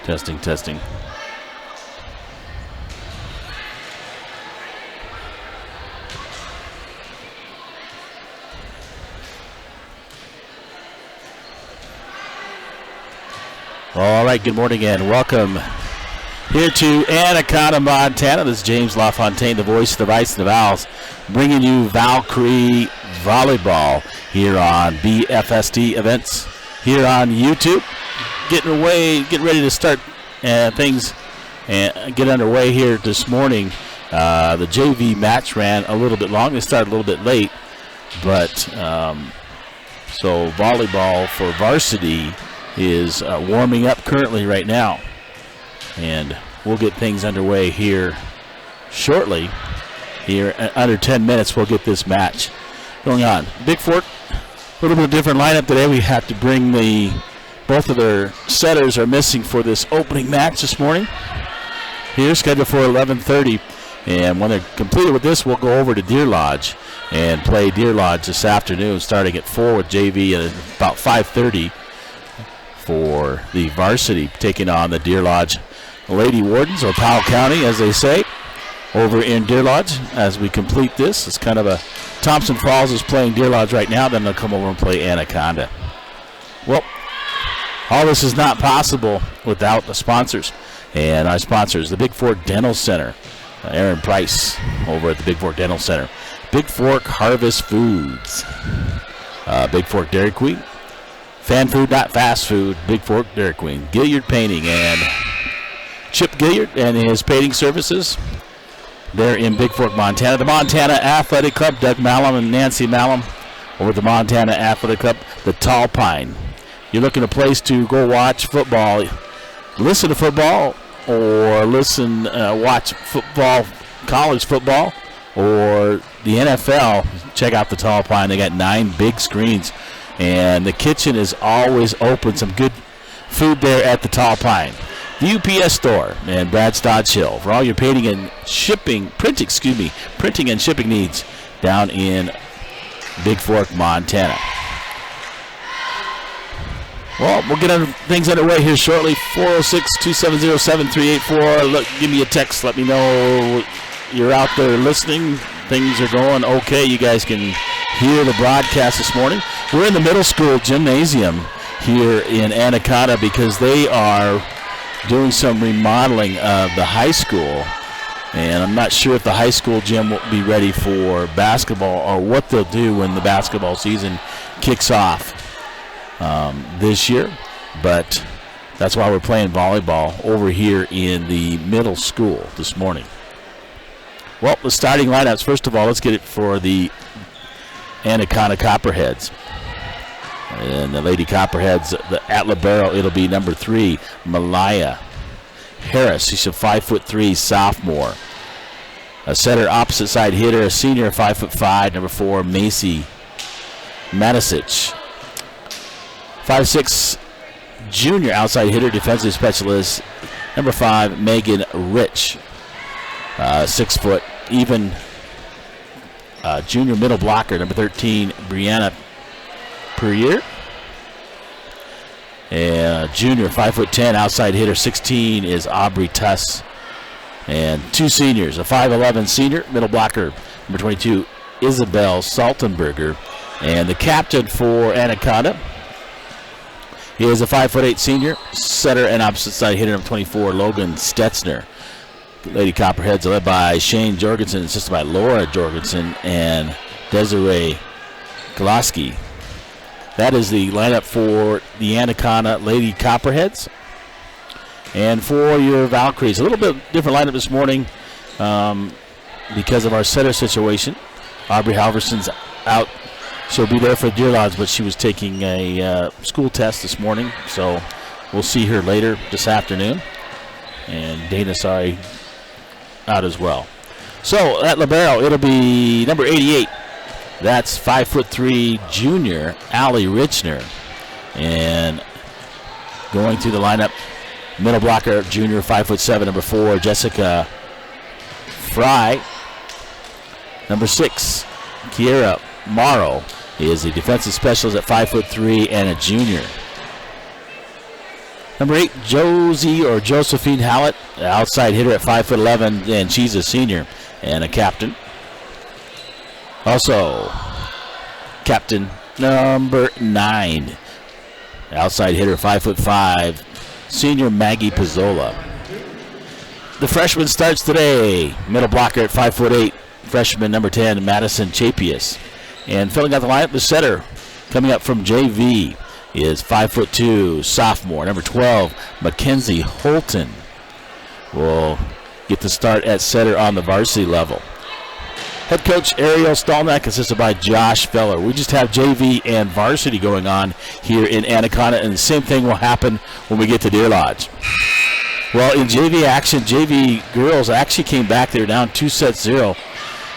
Testing, testing. All right, good morning and welcome here to Anaconda, Montana. This is James LaFontaine, the voice of the Vice and the Vals, bringing you Valkyrie Volleyball here on BFST events here on YouTube. Getting ready to start things and get underway here this morning. The JV match ran a little bit long. They started a little bit late, but so volleyball for varsity is warming up currently right now, and we'll get things underway here shortly. Here under 10 minutes we'll get this match going on. Bigfork, a little bit of different lineup today. We have to bring both of their setters are missing for this opening match this morning. Here scheduled for 11:30, and when they're completed with this, we'll go over to Deer Lodge and play Deer Lodge this afternoon, starting at 4 with JV at about 5:30. For the varsity, taking on the Deer Lodge Lady Wardens, or Powell County, as they say, over in Deer Lodge. As we complete this, it's kind of a Thompson Falls is playing Deer Lodge right now, then they'll come over and play Anaconda. Well, all this is not possible without the sponsors. And our sponsors, the Bigfork Dental Center, Aaron Price over at the Bigfork Dental Center, Bigfork Harvest Foods, Bigfork Dairy Queen, Fan Food, Not Fast Food, Bigfork Dairy Queen, Gilliard Painting, and Chip Gilliard and his painting services. They're in Bigfork, Montana. The Montana Athletic Club, Doug Malum and Nancy Malum over at the Montana Athletic Club, the Tall Pine. You're looking at a place to go watch football, listen to football, or watch football, college football, or the NFL. Check out the Tall Pine. They got 9 big screens. And the kitchen is always open. Some good food there at the Tall Pine. The UPS store and Brad's Dodge Hill for all your printing and shipping needs down in Bigfork, Montana. Well, we'll get things underway here shortly. 406-270-7384. Look, give me a text. Let me know you're out there listening. Things are going okay. You guys can hear the broadcast this morning. We're in the middle school gymnasium here in Anaconda because they are doing some remodeling of the high school. And I'm not sure if the high school gym will be ready for basketball or what they'll do when the basketball season kicks off this year. But that's why we're playing volleyball over here in the middle school this morning. Well, the starting lineups, first of all, let's get it for the Anaconda Copperheads. And the Lady Copperheads, at libero, it'll be number 3, Malaya Harris. She's a 5'3" sophomore. A setter, opposite side hitter, a senior, 5'5", number 4, Macy Matisich. 5'6", junior outside hitter, defensive specialist, number 5, Megan Rich. 6 foot, even junior middle blocker, number 13, Brianna Perrier. And junior, 5'10", outside hitter, 16 is Aubrey Tuss. And 2 seniors, a 5'11" senior, middle blocker, number 22, Isabel Saltenberger. And the captain for Anaconda is a 5'8" senior, setter and opposite side hitter, number 24, Logan Stetzner. Lady Copperheads are led by Shane Jorgensen, assisted by Laura Jorgensen and Desiree Goloski. That is the lineup for the Anaconda Lady Copperheads. And for your Valkyries, a little bit different lineup this morning because of our setter situation. Aubrey Halverson's out. She'll be there for Deer Lodge, but she was taking a school test this morning, so we'll see her later this afternoon. And Dana Sari out as well. So at libero, it'll be number 88. That's 5'3" junior, Allie Richner. And going through the lineup, middle blocker, junior, 5'7", number 4, Jessica Fry. Number 6, Kiera Morrow is a defensive specialist at 5'3" and a junior. Number 8, Josephine Hallett, outside hitter at 5'11", and she's a senior and a captain. Also, captain number 9, outside hitter 5'5", senior Maggie Pizzola. The freshman starts today. Middle blocker at 5'8", freshman number 10, Madison Chapius. And filling out the lineup, the setter coming up from JV is 5'2", sophomore number 12, Mackenzie Holton. Will get the start at setter on the varsity level. Head coach Ariel Stallnack, assisted by Josh Feller. We just have JV and varsity going on here in Anaconda, and the same thing will happen when we get to Deer Lodge. Well, in JV action, JV girls actually came back. They were down 2-0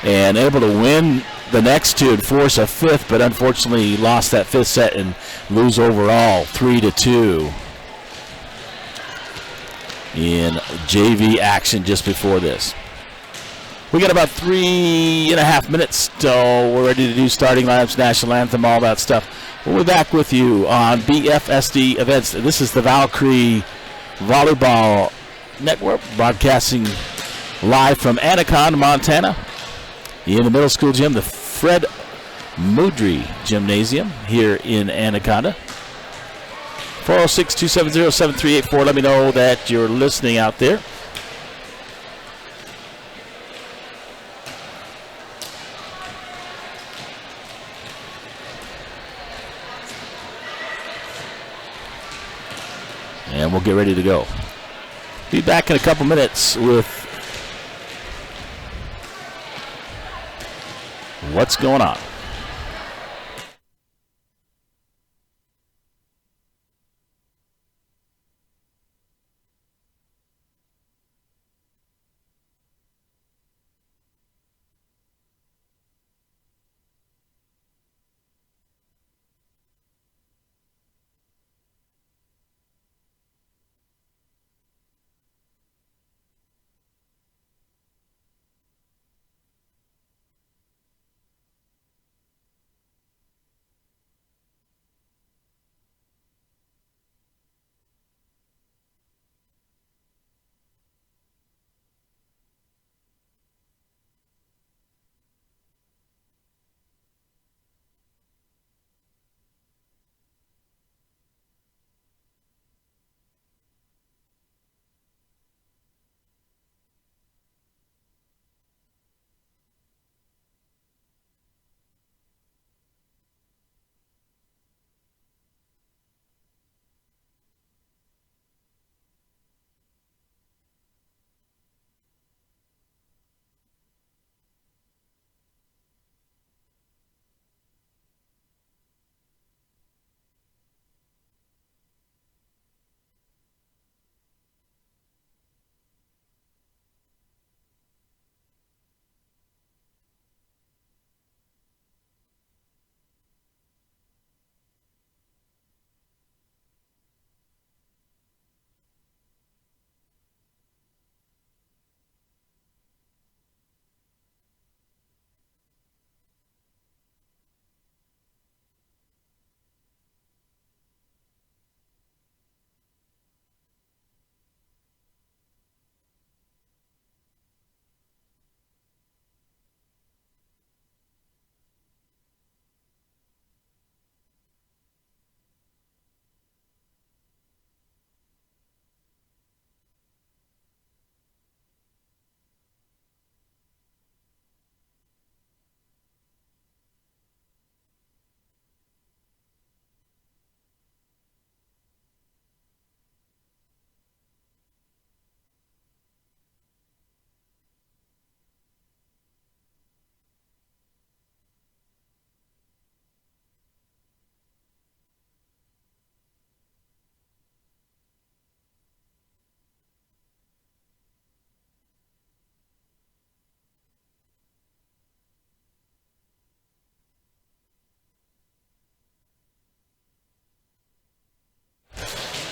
and able to win the next two and force a fifth, but unfortunately lost that fifth set and lose overall 3-2 in JV action just before this. We got about 3.5 minutes till we're ready to do starting lineups, national anthem, all that stuff. We'll be back with you on BFSD Events. This is the Valkyrie Volleyball Network, broadcasting live from Anaconda, Montana, in the middle school gym, the Fred Moudry Gymnasium here in Anaconda. 406-270-7384. Let me know that you're listening out there. And we'll get ready to go. Be back in a couple minutes with what's going on.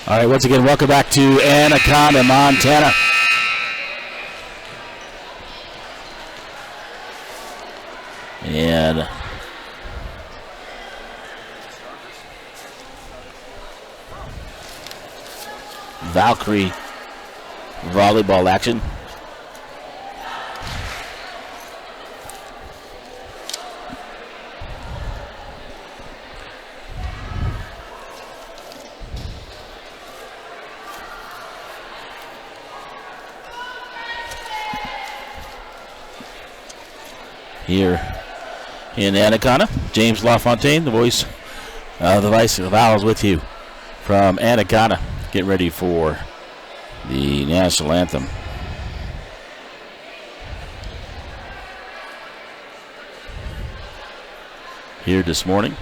All right, once again, welcome back to Anaconda, Montana. And Valkyrie volleyball action. Here in Anaconda, James LaFontaine, the voice of the Vice of Vals, with you from Anaconda. Get ready for the national anthem. Here this morning.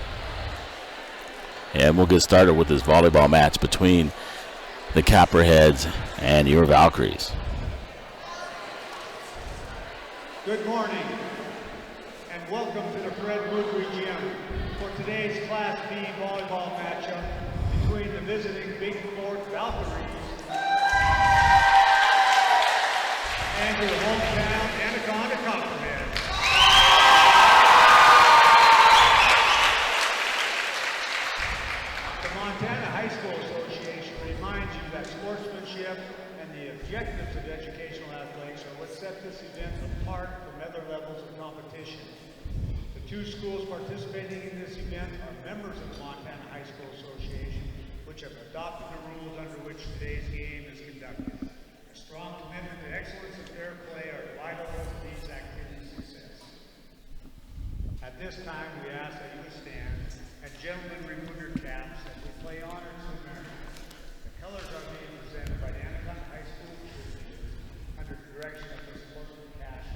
And we'll get started with this volleyball match between the Copperheads and your Valkyries. Good morning, and welcome to the Fred Woodbury Gym for today's Class B volleyball matchup between the visiting Bigfork Valkyries and your hometown Anaconda Copperheads. The Montana High School Association reminds you that sportsmanship and the objectives of educational athletics are what set this event apart from other levels of competition. The two schools participating in this event are members of the Montana High School Association, which have adopted the rules under which today's game is conducted. A strong commitment to excellence and fair play are vital to these activities' success. At this time, we ask that you stand and gentlemen remove your caps as we play honor to America. The colors are being presented by the Anaconda High School cheerleaders under the direction of the sportsman Cash.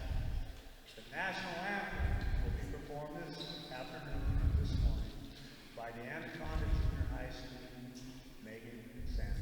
The national anthem will be performed this afternoon or this morning by the Anaconda Junior High School, Megan Sanders.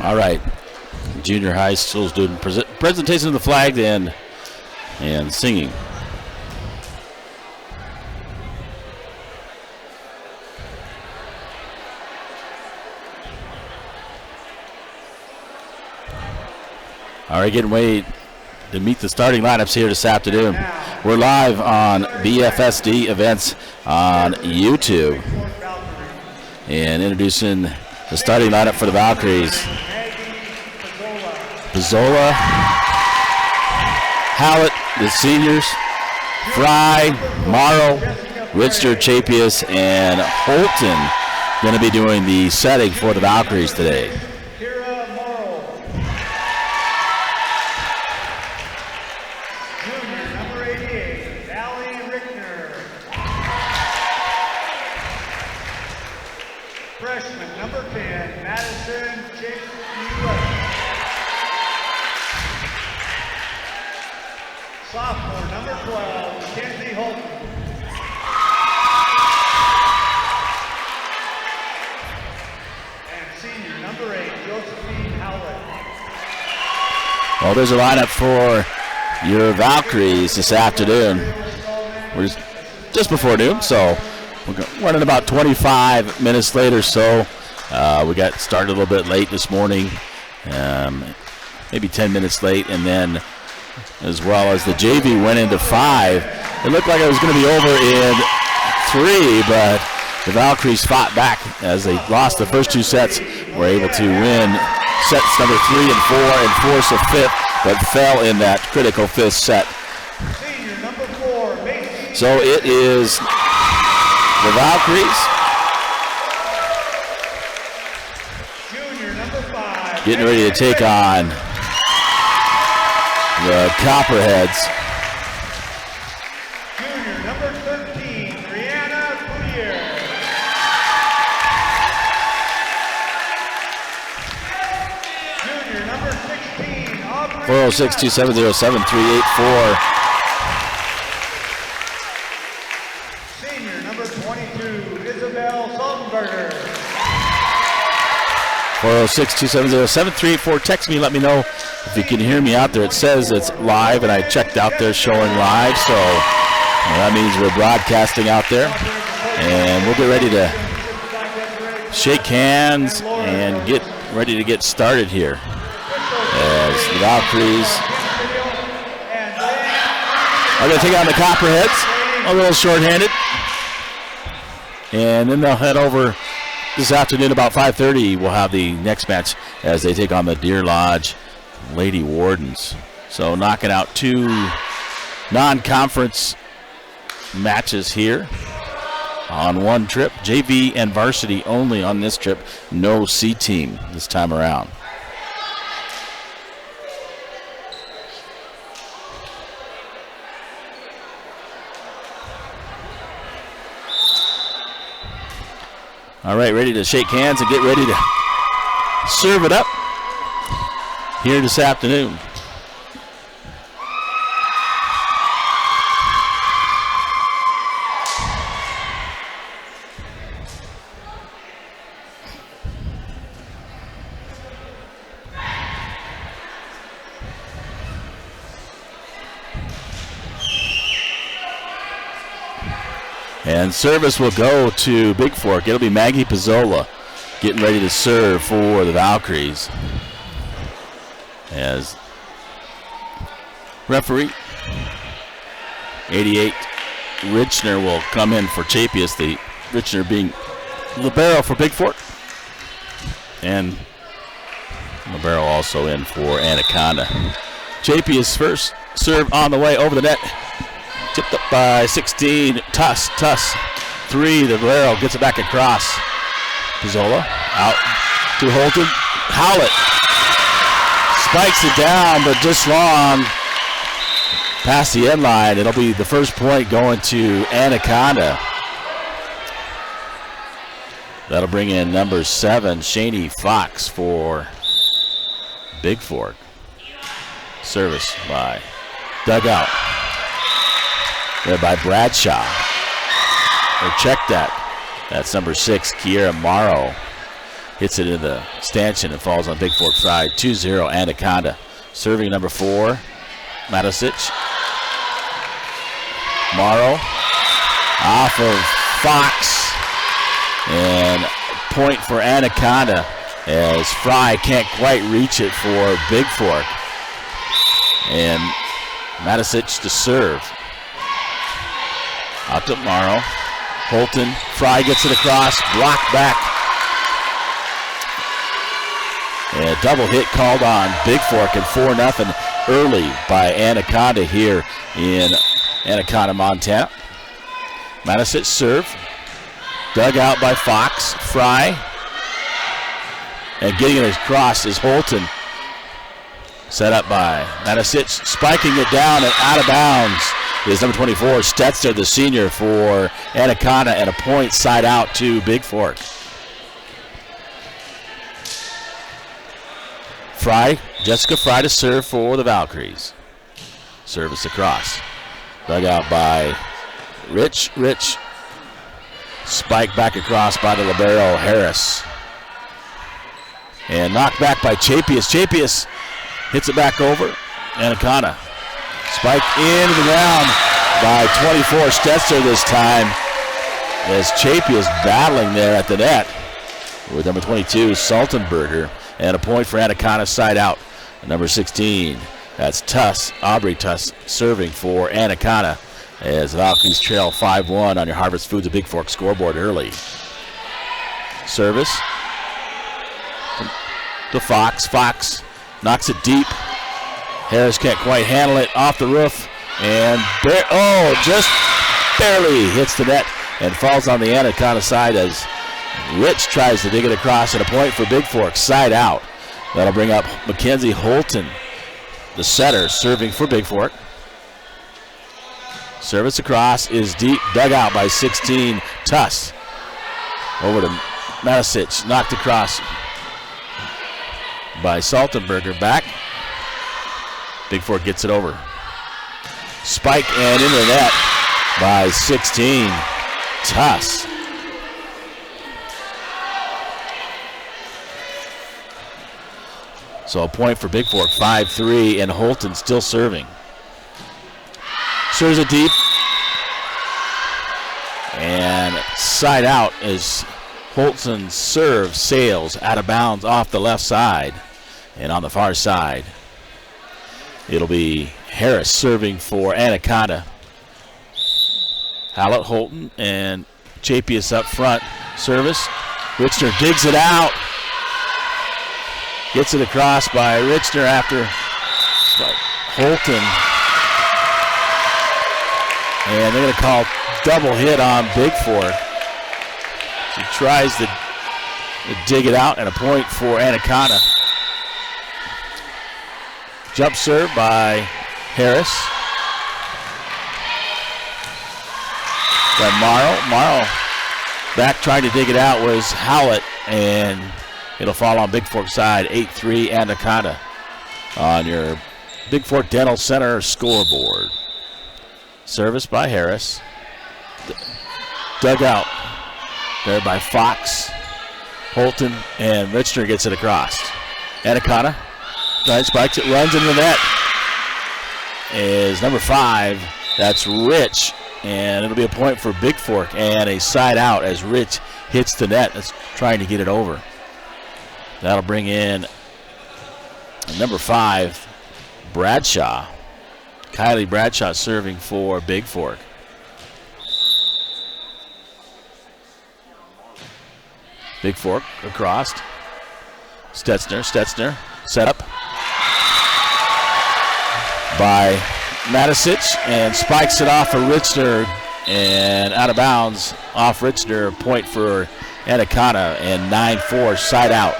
All right, junior high school's doing presentation of the flag and singing. All right, getting ready to meet the starting lineups here this afternoon. We're live on BFSD events on YouTube. And introducing the starting lineup for the Valkyries. Pizzola, Hallett, the seniors, Fry, Morrow, Richter, Chapius, and Holton going to be doing the setting for the Valkyries today. Sophomore, number 12, Mackenzie Holton. And senior, number 8, Josephine Howlett. Well, there's a lineup for your Valkyries this afternoon. We're just before noon, so we're running about 25 minutes late or so. We got started a little bit late this morning, maybe 10 minutes late, and then as well as the JV went into 5. It looked like it was going to be over in 3, but the Valkyries fought back as they lost the first 2 sets, were able to win sets number 3 and 4 and force a 5th, but fell in that critical 5th set. Senior, number 4, Macy. So it is the Valkyries Junior, number 5, getting ready to take on the Copperheads. Junior, number 13, Rihanna Poulier. Junior, number 16, Aubrey. 406-270-7384. Senior, number 22, Isabel Sultenberger. 406-270-7384. Text me, let me know if you can hear me out there. It says it's live, and I checked out there showing live, so that means we're broadcasting out there. And we'll get ready to shake hands and get ready to get started here as the Valkyries are going to take on the Copperheads, a little short-handed. And then they'll head over this afternoon about 5:30. We'll have the next match as they take on the Deer Lodge Lady Wardens. So knocking out 2 non-conference matches here on one trip. JV and varsity only on this trip. No C team this time around. All right, ready to shake hands and get ready to serve it up here this afternoon. And service will go to Bigfork. It'll be Maggie Pizzola getting ready to serve for the Valkyries. As referee, 88 Richner will come in for Chapius, the Richner being libero for Bigfork. And libero also in for Anaconda. Chapius first serve on the way over the net. Tipped up by 16. Tuss. 3. The libero gets it back across. Pizzola out to Holton. Howlett spikes it down, but just long past the end line. It'll be the first point going to Anaconda. That'll bring in number 7, Shani Fox for Bigfork. Service by Dugout. There by Bradshaw. Or check that. That's number 6, Kiera Morrow. Hits it in the stanchion and falls on Bigfork side. 2-0 Anaconda. Serving number 4, Matisic. Morrow off of Fox. And point for Anaconda as Fry can't quite reach it for Bigfork. And Matisic to serve. Out to Morrow. Holton. Fry gets it across. Blocked back. And a double hit called on Bigfork, and 4-0 early by Anaconda here in Anaconda, Montana. Matisic serve. Dug out by Fox. Fry. And getting it across is Holton. Set up by Matisic. Spiking it down and out of bounds is number 24, Stetzer, the senior for Anaconda, and a point side out to Bigfork. Fry, Jessica Fry to serve for the Valkyries. Service across. Dug out by Rich. Spike back across by the libero, Harris. And knocked back by Chapius. Chapius hits it back over. Anaconda. Spike into the ground by 24. Stetzer this time, as Chapius battling there at the net with number 22, Saltenberger. And a point for Anaconda, side out. Number 16, that's Tuss, Aubrey Tuss, serving for Anaconda, as the Valkyries trail 5-1 on your Harvest Foods of Bigfork scoreboard early. Service to Fox. Fox knocks it deep. Harris can't quite handle it, off the roof, and just barely hits the net and falls on the Anaconda side as Rich tries to dig it across, and a point for Bigfork, side out. That'll bring up Mackenzie Holton, the setter, serving for Bigfork. Service across is deep, dug out by 16, Tuss. Over to Matisic, knocked across by Saltenberger, back. Bigfork gets it over. Spike and into the net by 16, Tuss. So a point for Bigfork, 5-3, and Holton still serving. Serves it deep. And side out as Holton's serve sails out of bounds off the left side. And on the far side, it'll be Harris serving for Anaconda. Hallett, Holton, and Chapius up front. Service. Richter digs it out. Gets it across by Richter after Holton. And they're going to call double hit on Bigfork. She tries to dig it out, and a point for Anaconda. Jump serve by Harris. By Morrow back trying to dig it out was Howlett, and it'll fall on Bigfork side, 8-3 Anaconda on your Bigfork Dental Center scoreboard. Service by Harris. Dug out there by Fox. Holton and Richter gets it across. Anaconda spikes it, runs into the net. Is number 5. That's Rich. And it'll be a point for Bigfork and a side out as Rich hits the net. That's trying to get it over. That'll bring in number 5, Bradshaw. Kylie Bradshaw serving for Bigfork. Bigfork across. Stetzer set up by Matisic and spikes it off of Richter and out of bounds off Richter. Point for Anaconda and 9-4 side out.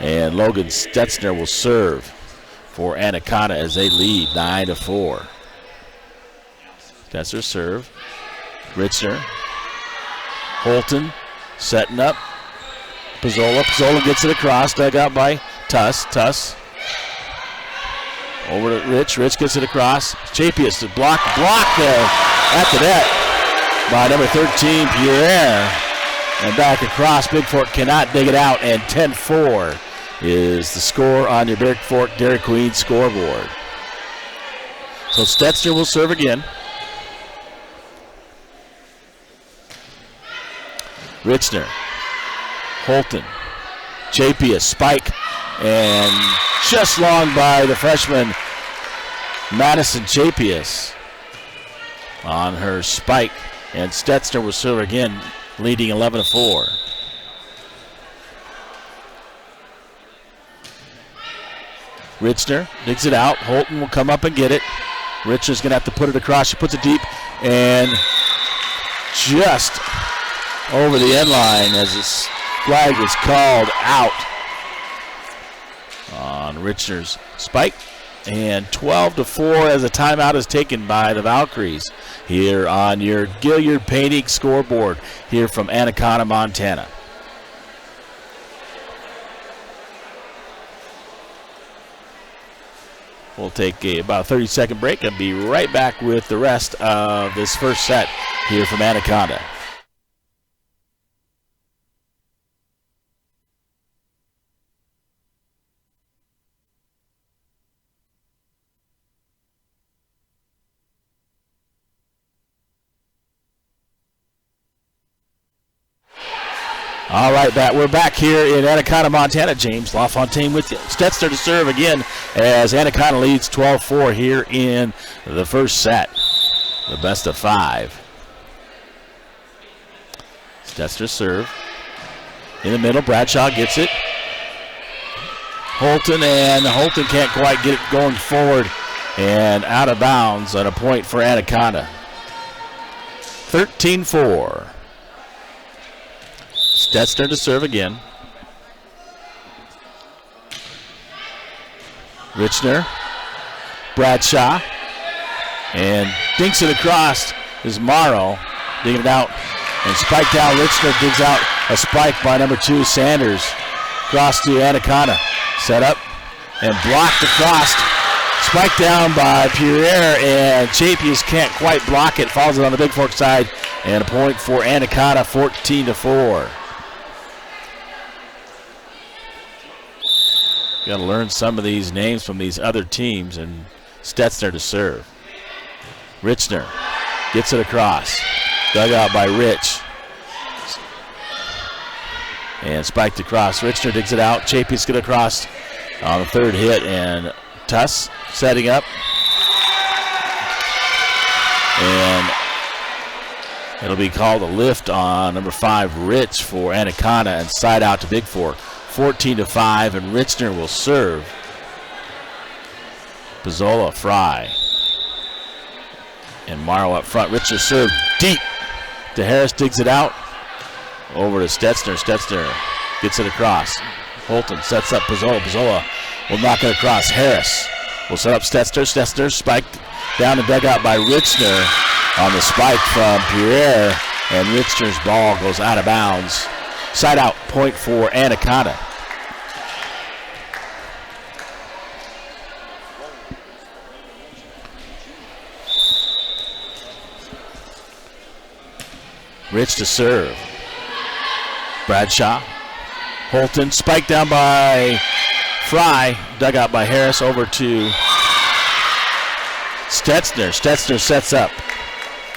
And Logan Stetzer will serve for Anaconda as they lead 9-4. Stetzer serve. Richter. Holton setting up. Pizzola gets it across, dug out by Tuss. Over to Rich. Rich gets it across. Chapius to block there at the net by number 13, Pierre. And back across. Bigfork cannot dig it out, and 10-4 is the score on your Bigfork Dairy Queen scoreboard. So Stetzer will serve again. Richter. Holton. Chapius. Spike. And just long by the freshman Madison Chapius on her spike. And Stetzer will serve again, leading 11-4. Richter digs it out. Holton will come up and get it. Richter's going to have to put it across. She puts it deep and just over the end line as this flag is called out on Richter's spike. And 12-4 as a timeout is taken by the Valkyries here on your Gilliard Painting scoreboard here from Anaconda, Montana. We'll take about a 30-second break and be right back with the rest of this first set here from Anaconda. All right, we're back here in Anaconda, Montana. James LaFontaine with you. Stetzer to serve again as Anaconda leads 12-4 here in the first set. The best of 5. Stetzer serve. In the middle, Bradshaw gets it. Holton can't quite get it going forward and out of bounds on a point for Anaconda. 13-4. Stetzer to serve again. Richner, Bradshaw, and dinks it across is Morrow, digging it out, and spike down. Richner digs out a spike by number 2, Sanders. Cross to Anaconda, set up and blocked across. Spike down by Pierre, and Chapius can't quite block it. Falls it on the Bigfork side, and a point for Anaconda, 14-4. Got to learn some of these names from these other teams, and Stetzer to serve. Richner gets it across. Dug out by Rich. And spiked across. Richner digs it out. Chapius get across on the third hit, and Tuss setting up. And it'll be called a lift on number 5, Rich, for Anaconda, and side out to Bigfork. 14-5, and Richner will serve. Pizzola, Fry, and Morrow up front. Richner serve deep to Harris, digs it out. Over to Stetzer. Stetzer gets it across. Holton sets up Pizzola. Pizzola will knock it across. Harris will set up Stetzer. Stetzer spiked down and dug out by Richner on the spike from Pierre, and Richner's ball goes out of bounds. Side out, point for Anaconda. Rich to serve. Bradshaw. Holton, spiked down by Fry, dug out by Harris, over to Stetzer. Stetzer sets up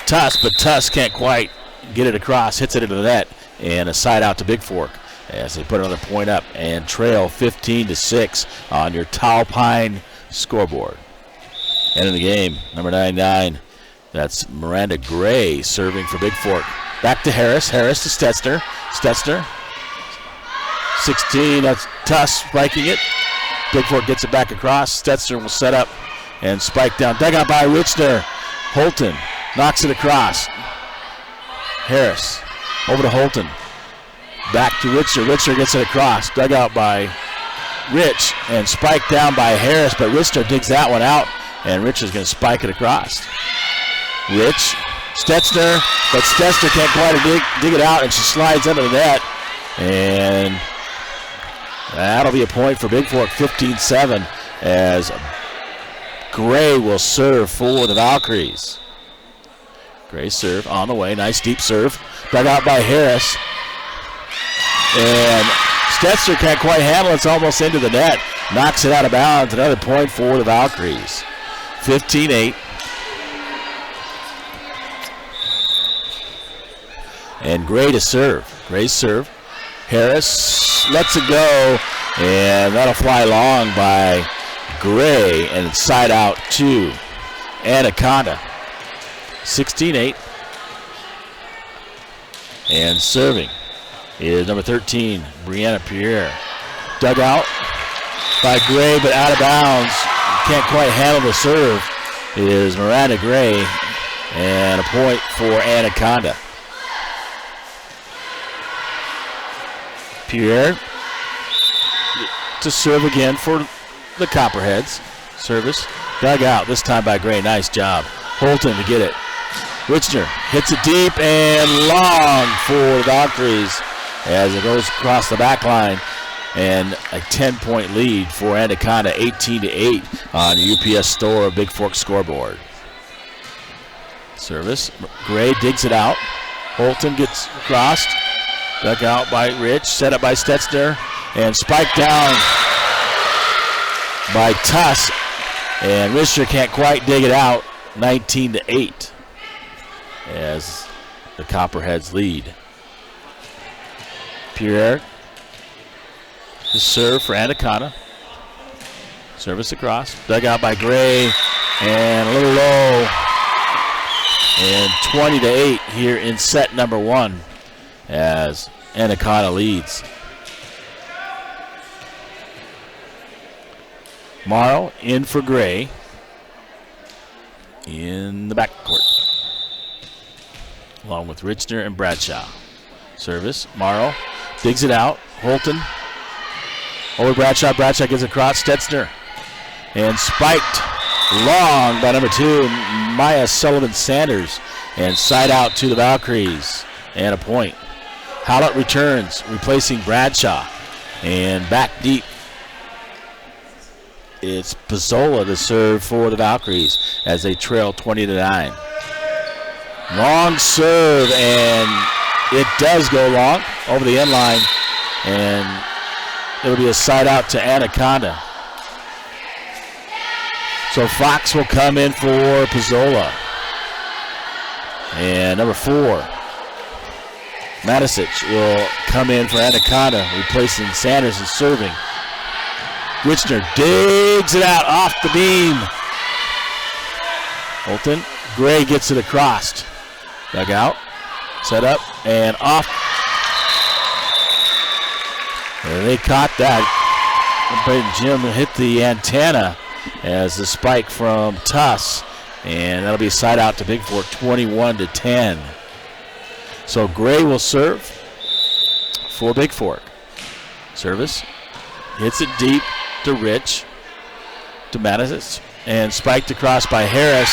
Tuss, but Tuss can't quite get it across, hits it into the net, and a side out to Bigfork as they put another point up and trail 15-6 on your Talpine scoreboard. End of the game, number 99, that's Miranda Gray serving for Bigfork. Back to Harris. Harris to Stetzer. Stetzer, 16, that's Tuss spiking it. Bigfork gets it back across. Stetzer will set up and spike down. Dug out by Richner. Holton knocks it across. Harris over to Holton. Back to Richner. Richner gets it across. Dug out by Rich and spiked down by Harris, but Richner digs that one out, and Richner's going to spike it across. Rich, Stetzer, but Stetzer can't quite dig it out, and she slides under the net, and that'll be a point for Bigfork, 15-7, as Gray will serve for the Valkyries. Gray serve on the way, nice deep serve, dug out by Harris, and Stetzer can't quite handle it, it's almost into the net, knocks it out of bounds, another point for the Valkyries, 15-8. And Gray to serve. Gray's serve. Harris lets it go, and that'll fly long by Gray, and it's side out to Anaconda. 16-8. And serving is number 13, Brianna Pierre. Dug out by Gray, but out of bounds. Can't quite handle the serve is Miranda Gray, and a point for Anaconda. Pierre to serve again for the Copperheads. Service dug out, this time by Gray. Nice job. Holton to get it. Richner hits it deep and long for the Valkyries as it goes across the back line. and a 10-point lead for Anaconda, 18-8 on the UPS Store Bigfork scoreboard. Service, Gray digs it out. Holton gets crossed, dug out by Rich, set up by Stetzner, and spiked down by Tuss, and Richter can't quite dig it out, 19-8 as the Copperheads lead. Pierre to serve for Anaconda. Service across, dug out by Gray, and a little low. And 20-8 here in set number 1 as Anaconda leads. Morrow in for Gray in the backcourt, along with Richter and Bradshaw. Service, Morrow digs it out. Holton over Bradshaw. Bradshaw gets across. Stetzner, and spiked long by number 2, Maya Sullivan-Sanders, and side out to the Valkyries, and a point. Howlett returns, replacing Bradshaw, and back deep. It's Pizzola to serve for the Valkyries as they trail 20-9. Long serve, and it does go long over the end line, and it'll be a side out to Anaconda. So Fox will come in for Pizzola. And number 4, Matisic will come in for Anaconda, replacing Sanders and serving. Richter digs it out off the beam. Holton, Gray gets it across. Dug out, set up, and off. And they caught that. Jim hit the antenna as the spike from Tuss, and that'll be a side out to Bigfork, 21-10. So Gray will serve for Bigfork. Service, hits it deep to Rich, to Mattis, and spiked across by Harris,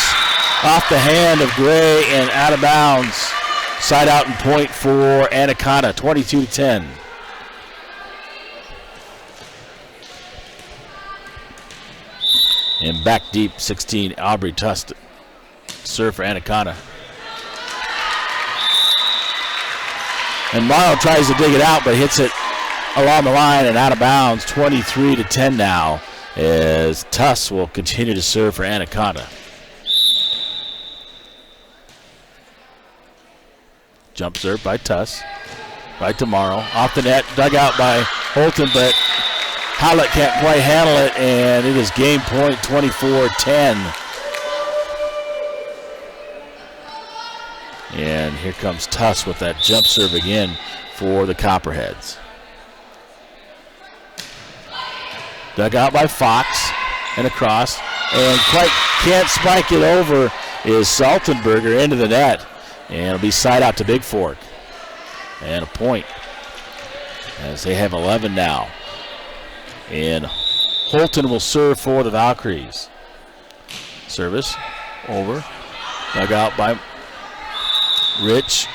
off the hand of Gray and out of bounds. Side out and point for Anaconda, 22-10. And back deep, 16, Aubrey Tuss to serve for Anaconda. And Morrow tries to dig it out, but hits it along the line and out of bounds, 23-10 now, as Tuss will continue to serve for Anaconda. Jump serve by Tuss, right to Morrow, off the net, dug out by Holton, but Howlett can't quite handle it, and it is game point, 24-10. And here comes Tuss with that jump serve again for the Copperheads. Dug out by Fox and across, and quite can't spike it over is Saltenberger into the net, and it'll be side out to Bigfork. And a point as they have 11 now. And Holton will serve for the Valkyries. Service over, dug out by Rich,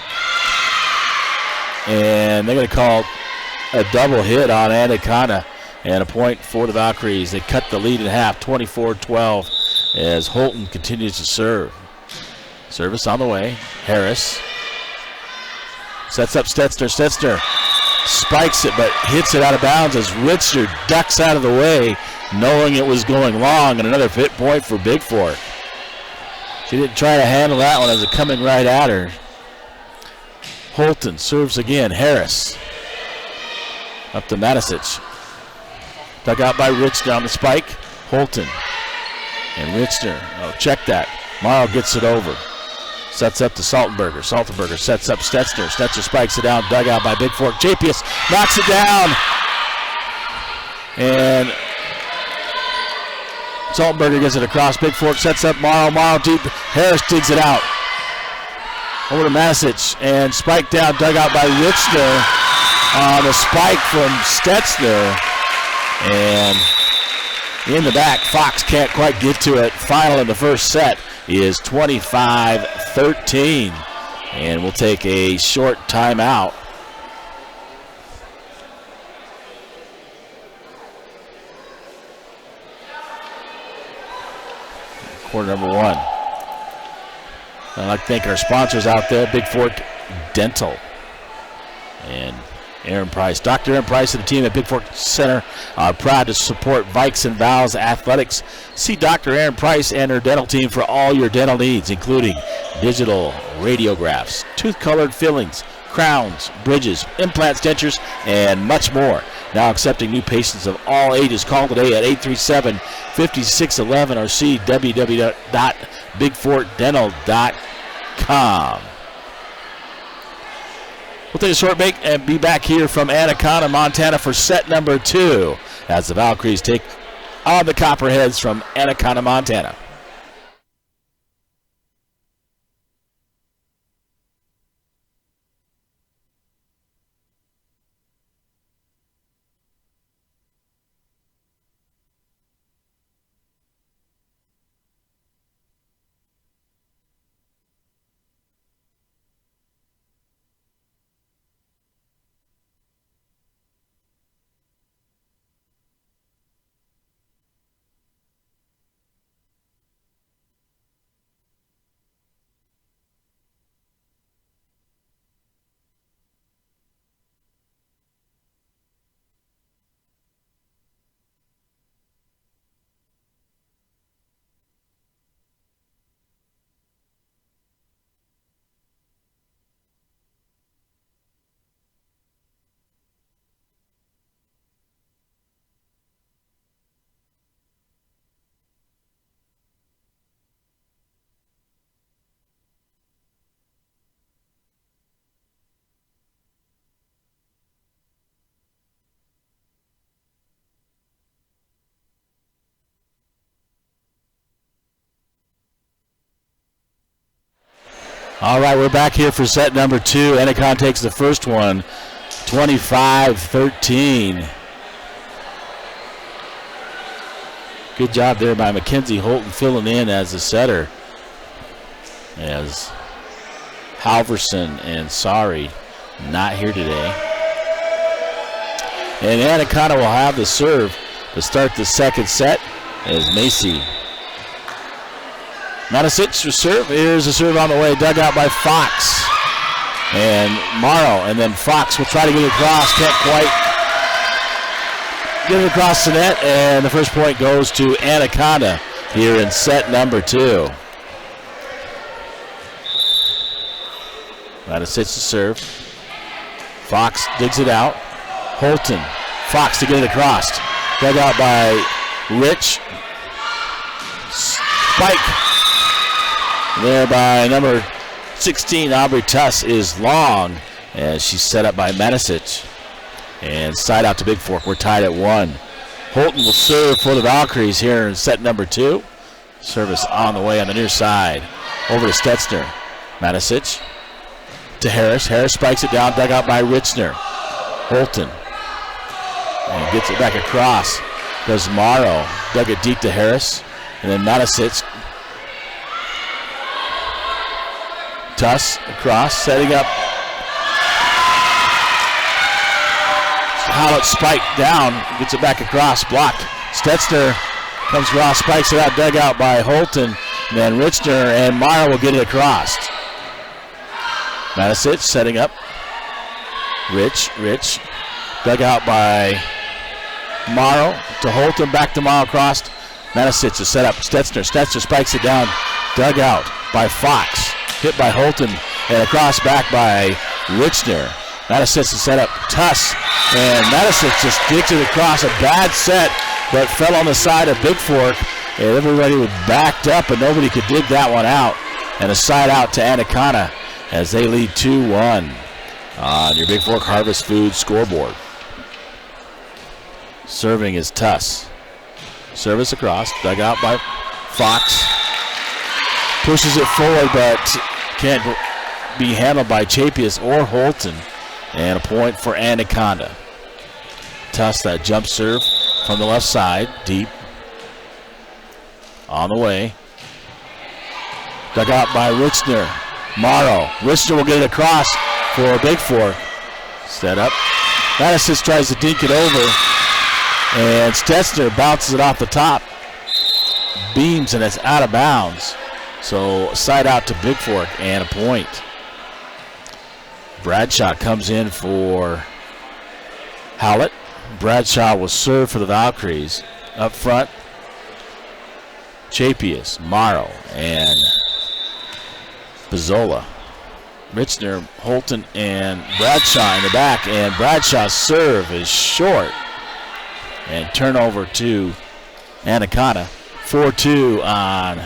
and they're going to call a double hit on Anaconda, and a point for the Valkyries. They cut the lead in half, 24-12, as Holton continues to serve. Service on the way. Harris sets up Stetzner. Stetzner spikes it, but hits it out of bounds as Richter ducks out of the way, knowing it was going long, and another hit point for Bigfork. She didn't try to handle that one as it coming right at her. Holton serves again. Harris up to Matisic. Dug out by Rich down the spike. Holton and Richter. Oh, check that. Morrow gets it over. Sets up to Saltenberger. Saltenberger sets up Stetzner. Stetzner spikes it down. Dug out by Bigfork. Japius knocks it down. And Saltenberger gets it across. Bigfork sets up Morrow. Morrow deep. Harris digs it out. Over to Matisic. And spiked down. Dug out by Richter on a spike from Stetzner. And in the back, Fox can't quite get to it. Final in the first set is 25-13. And we'll take a short timeout. quarter number 1. I'd like to thank our sponsors out there, Bigfork Dental and Aaron Price. Dr. Aaron Price and the team at Bigfork Center are proud to support Vikes and Vals athletics. See Dr. Aaron Price and her dental team for all your dental needs, including digital radiographs, tooth-colored fillings, crowns, bridges, implants, dentures, and much more. Now accepting new patients of all ages. Call today at 837-5611 or see www.bigforkdental.com. We'll take a short break and be back here from Anaconda, Montana for set number 2 as the Valkyries take on the Copperheads from Anaconda, Montana. All right, we're back here for set number 2. Anaconda takes the first one, 25-13. Good job there by Mackenzie Holton filling in as the setter, as Halverson and Sari not here today. And Anaconda will have the serve to start the second set as Macy. Matisic to serve. Here's a serve on the way, dug out by Fox and Morrow, and then Fox will try to get it across, can't quite get it across the net, and the first point goes to Anaconda here in set number 2. Matisic to serve. Fox digs it out. Holton. Fox to get it across. Dug out by Rich. Spike. There by number 16, Aubrey Tuss is long as she's set up by Matisic. And side out to Bigfork. We're tied at 1. Holton will serve for the Valkyries here in set number 2. Service on the way on the near side. Over to Stetzner. Matisic to Harris. Harris spikes it down, dug out by Richner. Holton. And gets it back across. Does Morrow. Dug it deep to Harris. And then Matisic. Tuss across, setting up. Howlett spike down, gets it back across, blocked. Stetzner comes across, spikes it out, dug out by Holton. And then Richner and Morrow will get it across. Matisic setting up. Rich, dug out by Morrow to Holton, back to Morrow across. Matisic is set up. Stetzner spikes it down, dug out by Fox. Hit by Holton and across back by Richner. Matisic is set up. Tuss. And Matisic just digs it across. A bad set, but fell on the side of Bigfork. And everybody was backed up, and nobody could dig that one out. And a side out to Anaconda as they lead 2-1 on your Bigfork Harvest Food scoreboard. Serving is Tuss. Service across. Dug out by Fox. Pushes it forward, but can't be handled by Chapius or Holton. And a point for Anaconda. Tuss, that jump serve from the left side, deep. On the way. Dug out by Richner. Morrow. Richner will get it across for Bigfork. Set up. Matisic tries to dink it over. And Stetzner bounces it off the top. beams, and it's out of bounds. So side out to Bigfork and a point. Bradshaw comes in for Howlett. Bradshaw will serve for the Valkyries. Up front, Chapius, Morrow, and Bizzola. Richner, Holton, and Bradshaw in the back, and Bradshaw's serve is short. And turnover to Anaconda. 4-2 on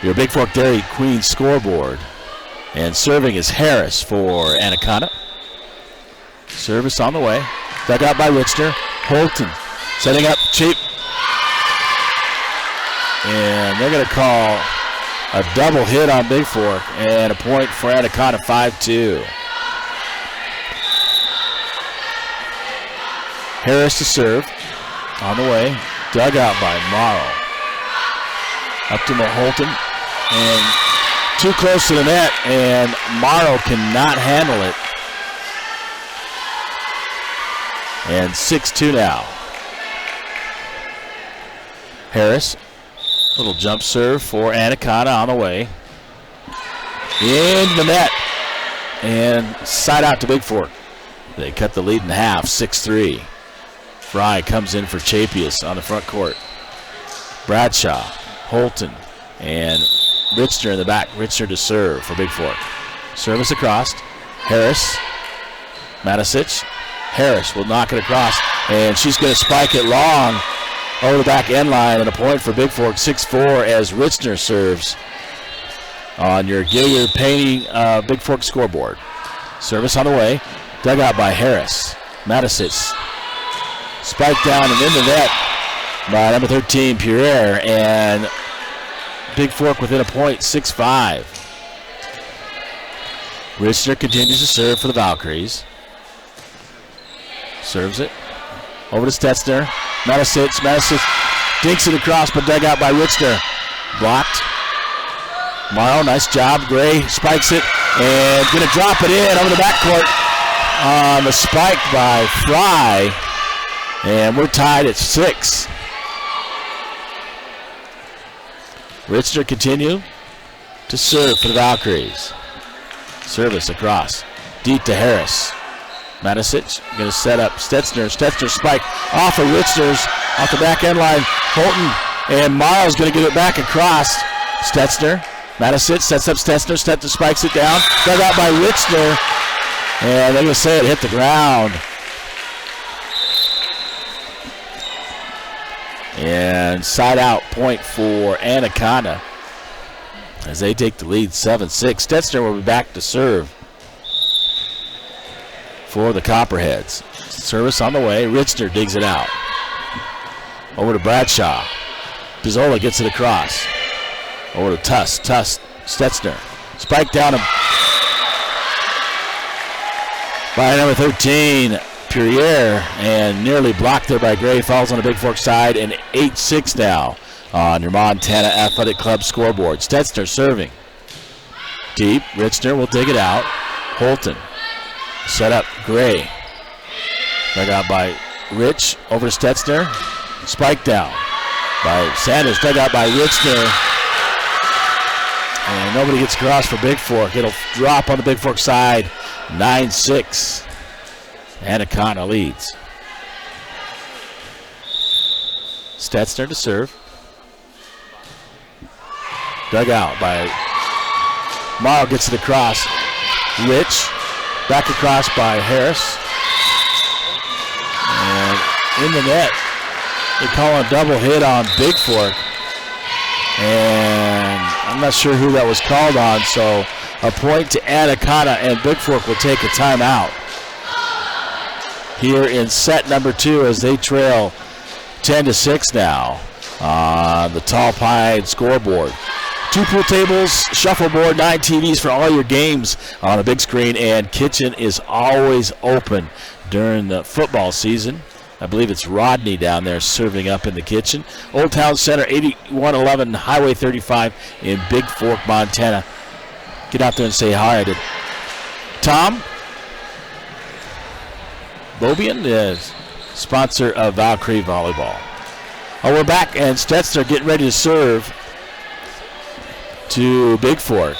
your Bigfork Dairy Queen scoreboard. And serving is Harris for Anaconda. Service on the way. Dug out by Richner. Holton setting up cheap. And they're going to call a double hit on Bigfork and a point for Anaconda, 5-2. Harris to serve. On the way. Dug out by Morrow. Up to Holton. And too close to the net, and Morrow cannot handle it. And 6-2 now. Harris. Little jump serve for Anaconda on the way. In the net. And side out to Bigfork. They cut the lead in half, 6-3. Fry comes in for Chapius on the front court. Bradshaw, Holton, and Richner in the back. Richner to serve for Bigfork. Service across. Harris. Matisic. Harris will knock it across, and she's going to spike it long over the back end line, and a point for Bigfork, 6-4, as Richner serves on your Gilliard Painting Bigfork scoreboard. Service on the way. Dug out by Harris. Matisic. Spiked down and in the net by number 13, Pierre, and Bigfork within a point, 6-5. Richner continues to serve for the Valkyries. Serves it. Over to Stetzner. Matisic dinks it across, but dug out by Richner. Blocked. Morrow, nice job. Gray spikes it and going to drop it in over the backcourt on the spike by Fry. And we're tied at 6. Richner continue to serve for the Valkyries. Service across. Deep to Harris. Matisic going to set up Stetzner. Stetzner spike off of Richner's off the back end line. Holton and Miles going to get it back across. Stetzner. Matisic sets up Stetzner. Stetzner spikes it down. Dug out by Richner. And they're going to say it hit the ground. And side out point for Anaconda as they take the lead 7-6. Stetzner will be back to serve for the Copperheads. Service on the way. Richner digs it out. Over to Bradshaw. Bizzola gets it across. Over to Tuss. Stetzner. Spike down by number 13, Purriere, and nearly blocked there by Gray. Falls on the Bigfork side, and 8-6 now on your Montana Athletic Club scoreboard. Stetzner serving. Deep. Richner will dig it out. Holton. Set up Gray. Dug out by Rich. Over to Stetzner. Spike down by Sanders. Dug out by Richner. And nobody gets across for Bigfork. It'll drop on the Bigfork side. 9-6. Anaconda leads. Stetzner to serve. Dug out by Morrow, gets it across. Rich. Back across by Harris. And in the net, they call a double hit on Bigfork. And I'm not sure who that was called on, so a point to Anaconda, and Bigfork will take a timeout here in set number 2 as they trail 10-6 now on the Tall Pine scoreboard. 2 pool tables, shuffleboard, 9 TVs for all your games on a big screen, and kitchen is always open during the football season. I believe it's Rodney down there serving up in the kitchen. Old Town Center, 8111 Highway 35 in Bigfork, Montana. Get out there and say hi to Tom Bobian, is sponsor of Valkyrie Volleyball. Oh, we're back, and Stetzer getting ready to serve to Bigfork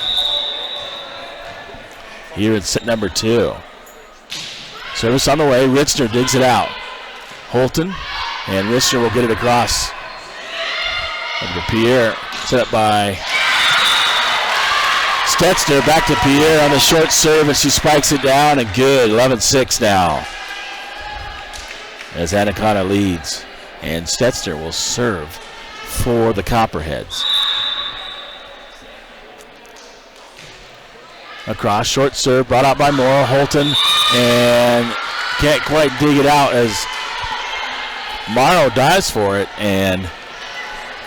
here in set number 2. Service on the way. Richner digs it out. Holton, and Richner will get it across. Over to Pierre, set up by Stetzer. Back to Pierre on the short serve, and she spikes it down, and good. 11-6 now as Anaconda leads. And Stetzer will serve for the Copperheads. Across, short serve, brought out by Morrow. Holton, and can't quite dig it out as Morrow dives for it and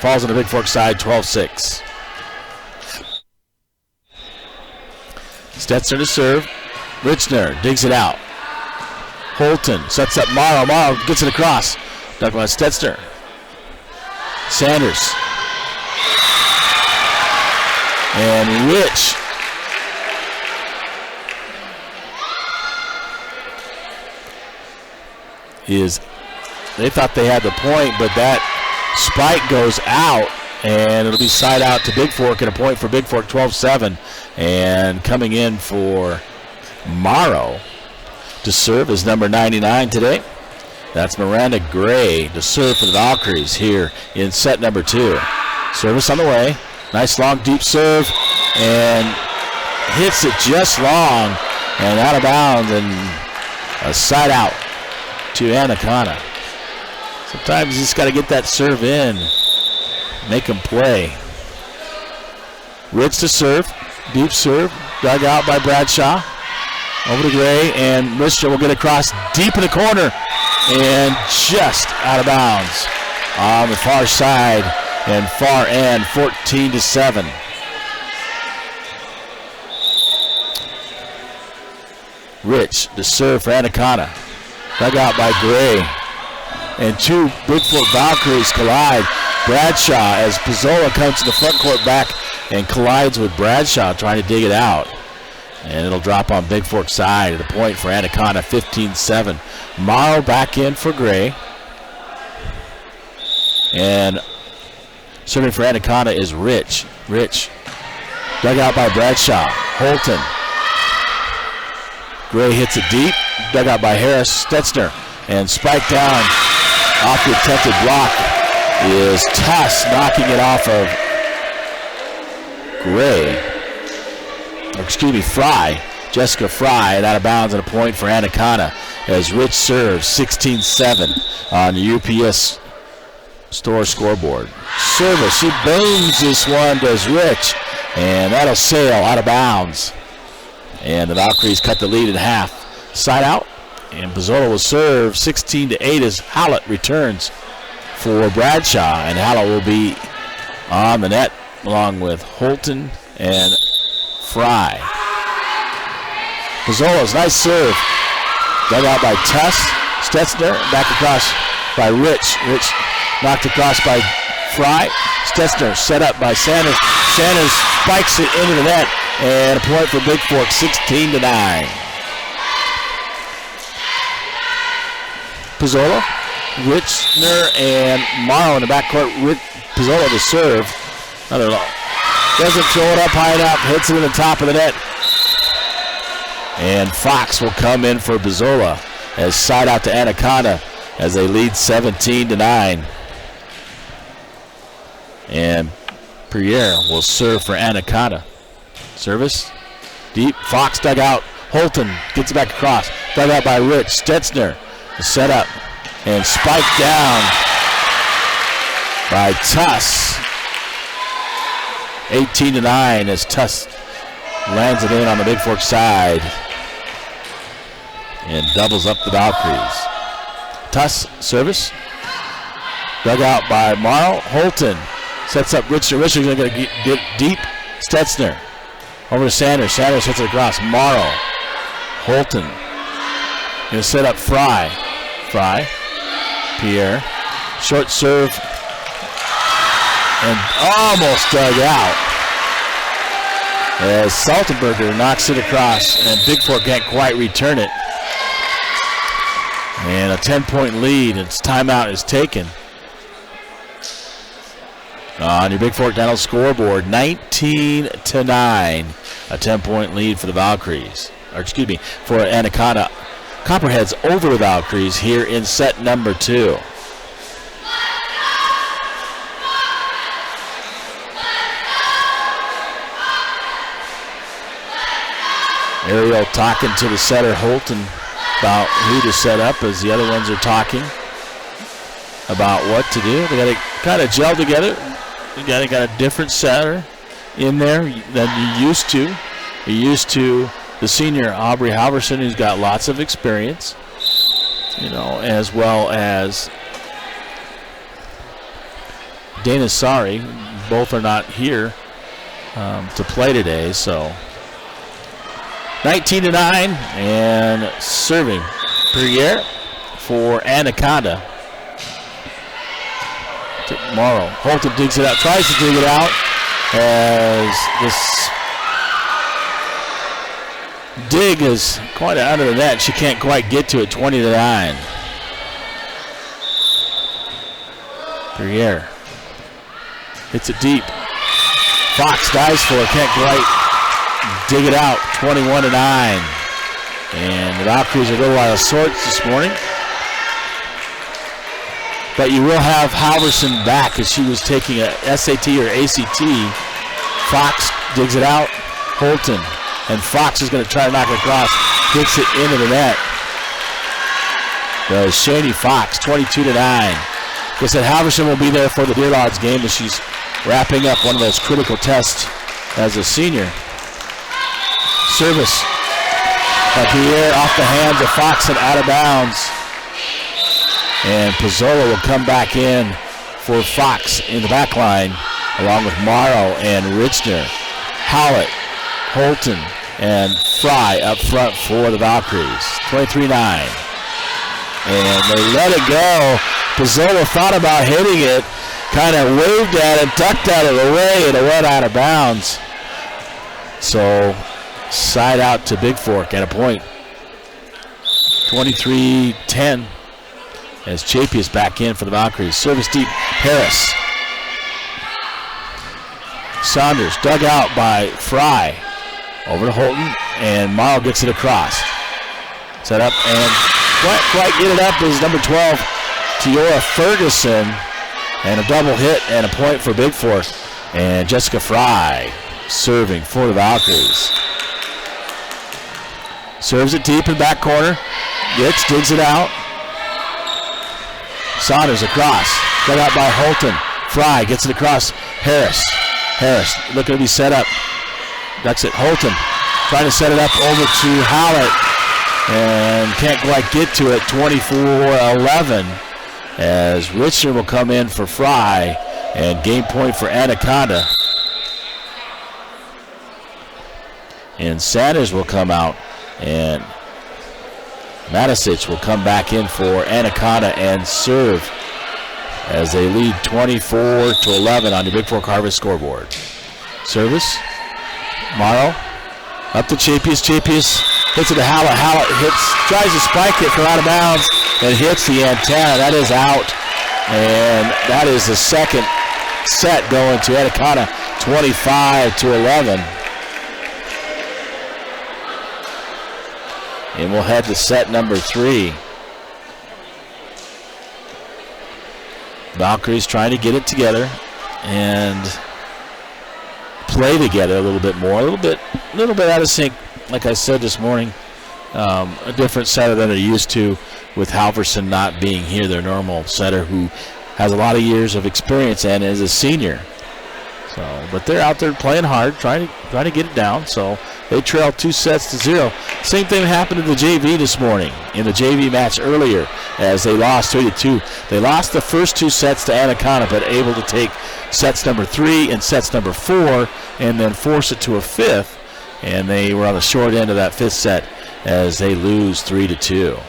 falls on the Bigfork side, 12-6. Stetzer to serve. Richner digs it out. Holton sets up Morrow. Morrow gets it across. Ducked by Stetzer. Sanders. And Rich. They thought they had the point, but that spike goes out, and it'll be side out to Bigfork, and a point for Bigfork, 12-7. And coming in for Morrow to serve is number 99 today. That's Miranda Gray to serve for the Valkyries here in set number 2. Service on the way. Nice long deep serve, and hits it just long and out of bounds, and a side out to Anaconda. Sometimes you just got to get that serve in, make them play. Rich to serve, deep serve, dug out by Bradshaw. Over to Gray, and Richner will get across deep in the corner, and just out of bounds on the far side and far end, 14-7. Rich to serve for Anaconda. Dug out by Gray. And two Bigfork Valkyries collide. Bradshaw, as Pizzola comes to the front court back and collides with Bradshaw trying to dig it out. And it'll drop on Bigfork side at a point for Anaconda, 15-7. Morrow back in for Gray. And serving for Anaconda is Rich. Rich. Dug out by Bradshaw. Holton. Gray hits it deep. Dug out by Harris. Stetzer. And spiked down off the attempted block is Tuss, knocking it off of Gray. Fry. Jessica Fry, and out of bounds and a point for Anaconda as Rich serves, 16-7 on the UPS store scoreboard. Service, she booms this one, does Rich, and that'll sail out of bounds. And the Valkyries cut the lead in half. Side out, and Pizzola will serve 16-8 as Hallett returns for Bradshaw, and Hallett will be on the net along with Holton and Fry. Pizzola's nice serve. Dug out by Tuss. Stetzer back across by Rich. Rich knocked across by Fry. Stetzer set up by Sanders. Sanders spikes it into the net, and a point for Bigfork, 16-9. Pizzola, Richner, and Morrow in the backcourt. Pizzola to serve. Another low. Doesn't throw it up high enough. Hits it in the top of the net. And Fox will come in for Pizzola as side out to Anaconda as they lead 17-9. And Pierre will serve for Anaconda. Service. Deep. Fox dug out. Holton gets it back across. Dug out by Rich. Stetzer. Set up and spiked down by Tuss. 18-9 as Tuss lands it in on the Bigfork side and doubles up the Valkyries. Tuss service. Dug out by Morrow. Holton sets up Richard. Richard's going to get deep. Stetzer over to Sanders. Sanders hits it across. Morrow. Holton going to set up Fry. Fry. Pierre. Short serve. And almost dug out as Saltenberger knocks it across, and Bigfork can't quite return it. And a 10-point lead, and timeout is taken On your Bigfork Dental scoreboard, 19-9, a 10-point lead for the Valkyries. Or excuse me, for Anaconda. Copperheads over the Valkyries here in set number 2. Ariel talking to the setter Holton about who to set up as the other ones are talking about what to do. They got to kind of gel together. You got a different setter in there than you used to. You're used to the senior Aubrey Halverson, who's got lots of experience, as well as Dana Sari. Both are not here to play today, so 19-9, and serving Perrier for Anaconda. Morrow. Holton digs it out, tries to dig it out as this dig is quite under the net. She can't quite get to it. 20-9. Perrier hits it deep. Fox dives for it, can't quite dig it out. 21-9. And the Valkyries are a little out of sorts this morning. But you will have Halverson back as she was taking a SAT or ACT. Fox digs it out. Holton. And Fox is going to try to knock it across. Hits it into the net. Does Shani Fox, 22-9. Like I said, Halverson will be there for the Deer Lodge game as she's wrapping up one of those critical tests as a senior. Service by Pierre off the hands of Fox and out of bounds. And Pizzola will come back in for Fox in the back line, along with Morrow and Richner. Howlett, Holton, and Fry up front for the Valkyries. 23-9. And they let it go. Pizzola thought about hitting it, kind of waved at it, ducked out of the way, and it went out of bounds. So, side out to Bigfork at a point. 23-10. As Chapey is back in for the Valkyries. Service deep, Harris. Saunders dug out by Fry. Over to Holton, and Morrow gets it across. Set up, and quite get it up is number 12, Tiora Ferguson. And a double hit and a point for Bigfork. And Jessica Fry serving for the Valkyries. Serves it deep in back corner. Digs it out. Saunders across. Got out by Holton. Fry gets it across. Harris looking to be set up. That's it. Holton trying to set it up over to Howlett. And can't quite get to it. 24-11. As Richard will come in for Fry. And game point for Anaconda. And Sanders will come out. And Matisic will come back in for Anaconda and serve as they lead 24-11 on the Bigfork Harvest scoreboard. Service. Morrow. Up to Chapius. Chapius hits it to Howlett. Howlett tries to spike it for out of bounds and hits the antenna. That is out. And that is the second set going to Anaconda, 25-11. And we'll head to set number 3. Valkyries trying to get it together and play together a little bit more. A little bit out of sync, like I said this morning. A different setter than they're used to with Halverson not being here, their normal setter who has a lot of years of experience and is a senior. So, but they're out there playing hard, trying to get it down. So they trail 2-0. Same thing happened in the JV this morning in the JV match earlier as they lost 3-2. They lost the first 2 sets to Anaconda, but able to take sets number 3 and sets number 4 and then force it to a 5th. And they were on the short end of that 5th set as they lose 3-2.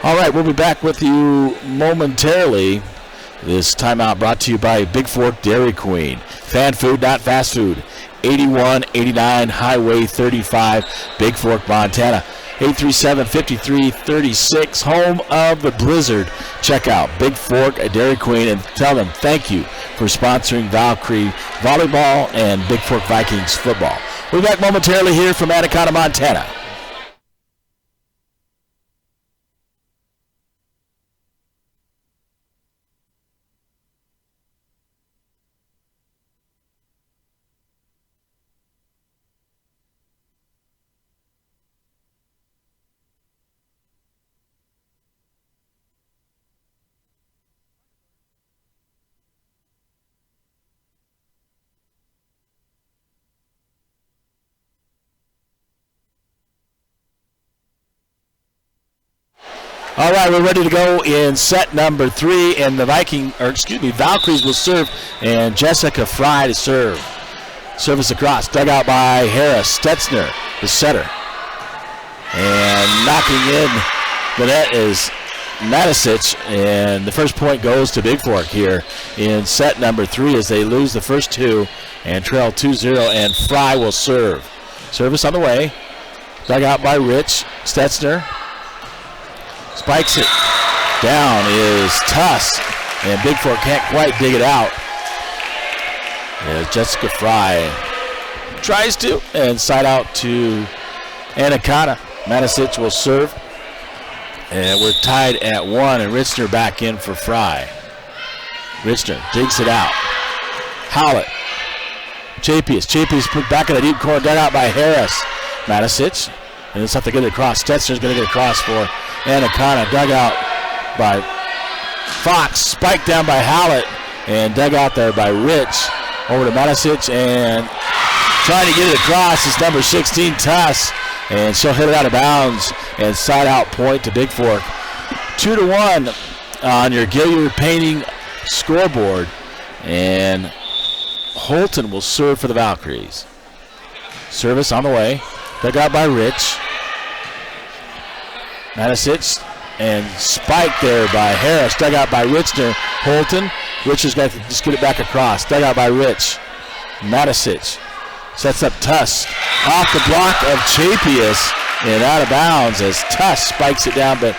All right, we'll be back with you momentarily. This timeout brought to you by Bigfork Dairy Queen. Fan food, not fast food. 8189 Highway 35, Bigfork, Montana. 837-5336, home of the Blizzard. Check out Bigfork at Dairy Queen and tell them thank you for sponsoring Valkyrie Volleyball and Bigfork Vikings football. We'll be back momentarily here from Anaconda, Montana. All right, we're ready to go in set number 3, and the Valkyries will serve, and Jessica Fry to serve. Service across, dug out by Harris. Stetzner, the setter. And knocking in the net is Matisic, and the first point goes to Bigfork here in set number 3 as they lose the first 2 and trail 2-0, and Fry will serve. Service on the way. Dug out by Rich. Stetzner spikes it. Down is Tuss, and Bigfork can't quite dig it out. As Jessica Fry tries to, and side out to Anaconda. Matisic will serve. And we're tied at 1, and Richner back in for Fry. Richner digs it out. Howlett. Chapius put back in the deep corner, dug out by Harris. Matisic, and it's have to get it across. Stetzner's going to get across for Anaconda. Dug out by Fox, spiked down by Howlett, and dug out there by Rich. Over to Matisic, and trying to get it across is number 16, Tuss. And she'll hit it out of bounds and side out point to Bigfork. 2-1 on your Gilliard Painting scoreboard. And Holton will serve for the Valkyries. Service on the way. Dug out by Rich. Matisic and spiked there by Harris. Dug out by Richner. Holton. Rich has got to just get it back across. Dug out by Rich. Matisic sets up Tuss off the block of Chapius and out of bounds as Tuss spikes it down, but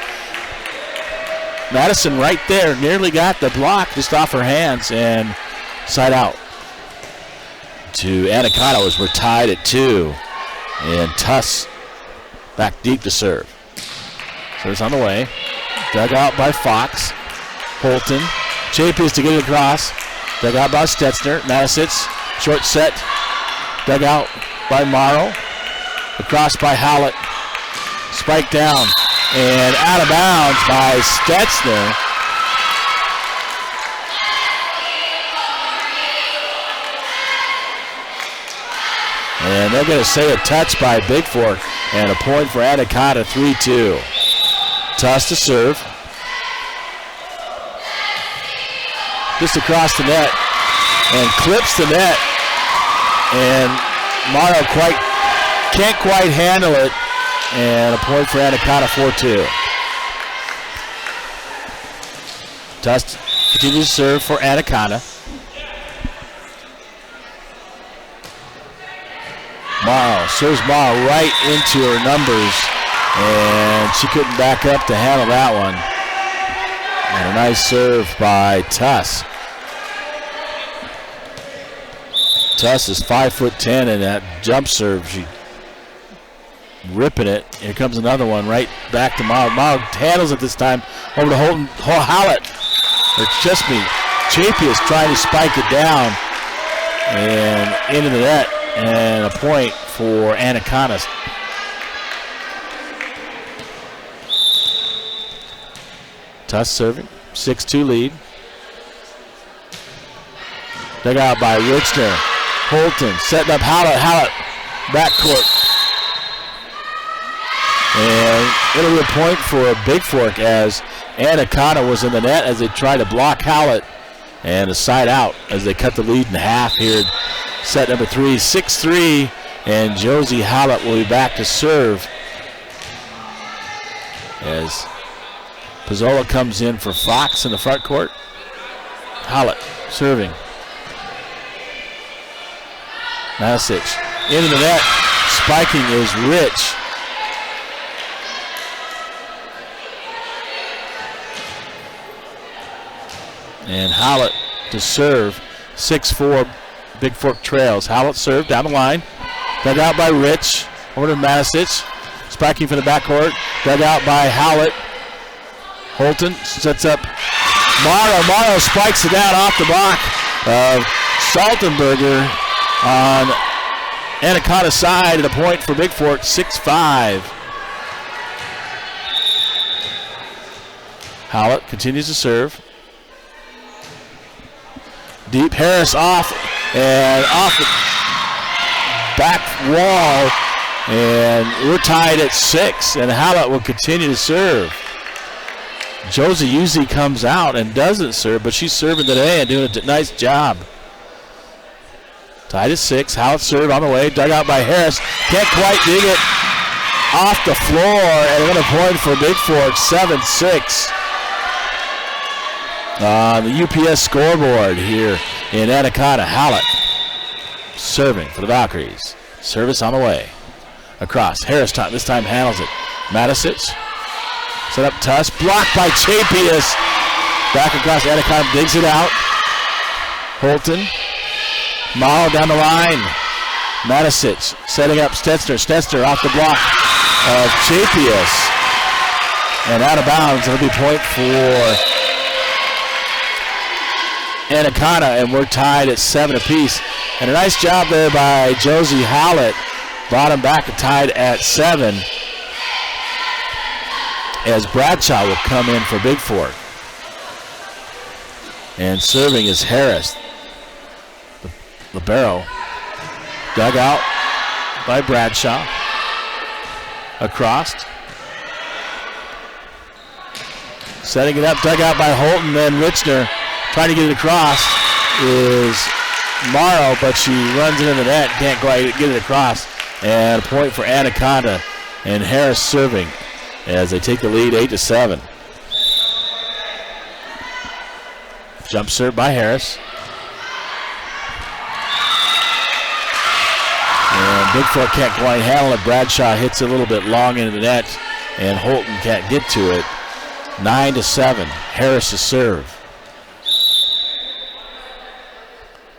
Madison right there nearly got the block just off her hands and side out to Anaconda as we're tied at 2, and Tuss back deep to serve. Serves on the way. Dug out by Fox. Holton. Chapius to get it across. Dug out by Stetzner. Matisic. Short set. Dug out by Morrow. Across by Howlett. Spike down. And out of bounds by Stetzner. And they're going to say a touch by Bigfork and a point for Anaconda, 3-2. Tuss to serve. Just across the net and clips the net. And Morrow can't quite handle it. And a point for Anaconda, 4-2. Tuss continues to serve for Anaconda. Morrow serves Morrow right into her numbers, and she couldn't back up to handle that one. And a nice serve by Tuss. Tuss is 5'10", and that jump serve, she ripping it. Here comes another one right back to Morrow. Morrow handles it this time over to Holton. Howlett, or Chapius trying to spike it down and into the net. And a point for Anaconda. Tuss serving, 6-2 lead. Dug out by Richner. Holton setting up Howlett backcourt. And it'll be a point for Bigfork as Anaconda was in the net as they tried to block Howlett. And a side out as they cut the lead in half here. Set number 3, 6-3, and Josie Howlett will be back to serve as Pizzola comes in for Fox in the front court. Howlett serving. Matisic into the net. Spiking is Rich. And Howlett to serve. 6-4 Bigfork trails. Howlett serve down the line. Dug out by Rich. Over to Matisic. Spiking for the backcourt. Dug out by Howlett. Holton sets up Morrow. Morrow spikes it down off the block of Saltenberger on Anaconda side, and a point for Bigfork, 6-5. Howlett continues to serve. Deep, Harris off and off the back wall, and we're tied at 6, and Howlett will continue to serve. Josie usually comes out and doesn't serve, but she's serving today and doing a nice job. Tied at 6. Howlett serve on the way. Dug out by Harris. Can't quite dig it off the floor. And another point for Bigfork. 7-6 on the UPS scoreboard here in Anaconda. Howlett serving for the Valkyries. Service on the way. Across. Harris this time handles it. Matisic. Set up Tuss. Blocked by Chapius. Back across. Anaconda digs it out. Holton. Morrow down the line. Matisic setting up Stetzer. Stetzer off the block of Chapius. And out of bounds. It'll be point for Anaconda, and we're tied at 7 apiece. And a nice job there by Josie Howlett. Bottom back and tied at 7. As Bradshaw will come in for Bigfork. And serving is Harris. Libero. Dug out by Bradshaw. Across. Setting it up, dug out by Holton, then Richner. Trying to get it across is Morrow, but she runs it in the net. Can't quite get it across. And a point for Anaconda. And Harris serving as they take the lead 8-7. Jump serve by Harris. And Bigfork can't quite handle it. Bradshaw hits it a little bit long into the net, and Holton can't get to it. 9-7. Harris to serve.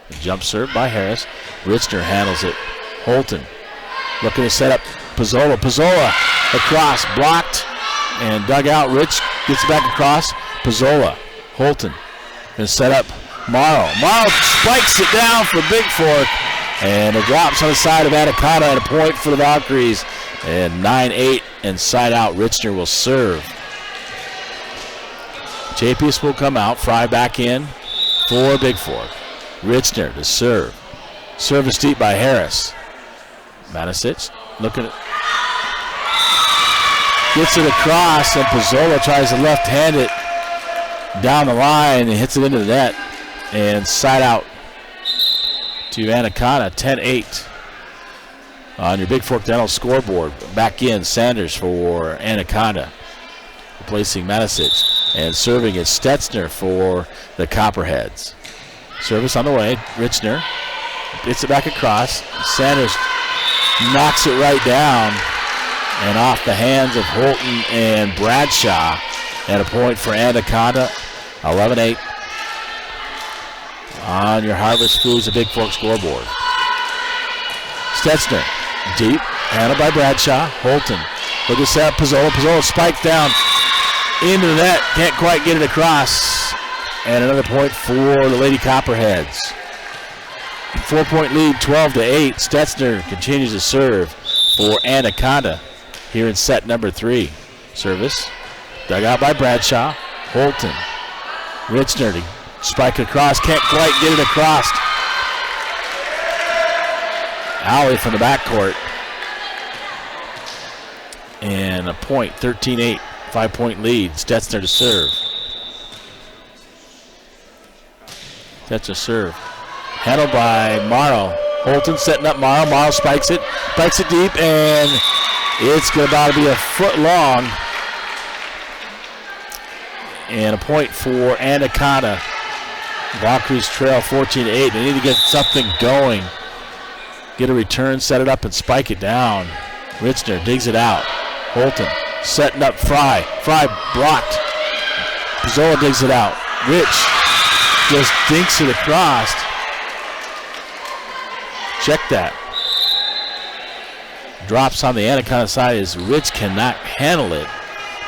The jump serve by Harris. Richner handles it. Holton looking to set up Pizzola. Pizzola across, blocked and dug out. Rich gets it back across. Pizzola. Holton going to set up Morrow. Morrow spikes it down for Bigfork, and it drops on the side of Anaconda, and a point for the Valkyries. And 9-8, and side out. Richner will serve. Chapius will come out. Fry back in for Bigfork. Richner to serve. Service deep by Harris. Matisic looking at. Gets it across, and Pizzola tries to left-hand it down the line and hits it into the net. And side out to Anaconda. 10-8 on your Bigfork Dental scoreboard. Back in Sanders for Anaconda, replacing Matisic. And serving is Stetzner for the Copperheads. Service on the way. Richner gets it back across. Sanders knocks it right down and off the hands of Holton and Bradshaw. And a point for Anaconda. 11-8 on your Harvest Foods of Bigfork scoreboard. Stetzner deep, handled by Bradshaw. Holton look at set. Pizzola. Pizzola spiked down into the net. Can't quite get it across. And another point for the Lady Copperheads. 4-point lead, 12-8. Stetzner continues to serve for Anaconda here in set number 3. Service dug out by Bradshaw. Holton. Richner to spike it across. Can't quite get it across. Alley from the backcourt. And a point, 13-8. 5-point lead. Stetzner to serve. Stetzner serve. Handled by Morrow. Holton setting up Morrow. Morrow spikes it. Spikes it deep, and it's about to be a foot long. And a point for Anaconda. Valkyries trail 14-8. They need to get something going. Get a return, set it up, and spike it down. Richner digs it out. Holton setting up Fry. Fry blocked. Pizzola digs it out. Rich just dinks it across. Check that. Drops on the Anaconda side as Rich cannot handle it.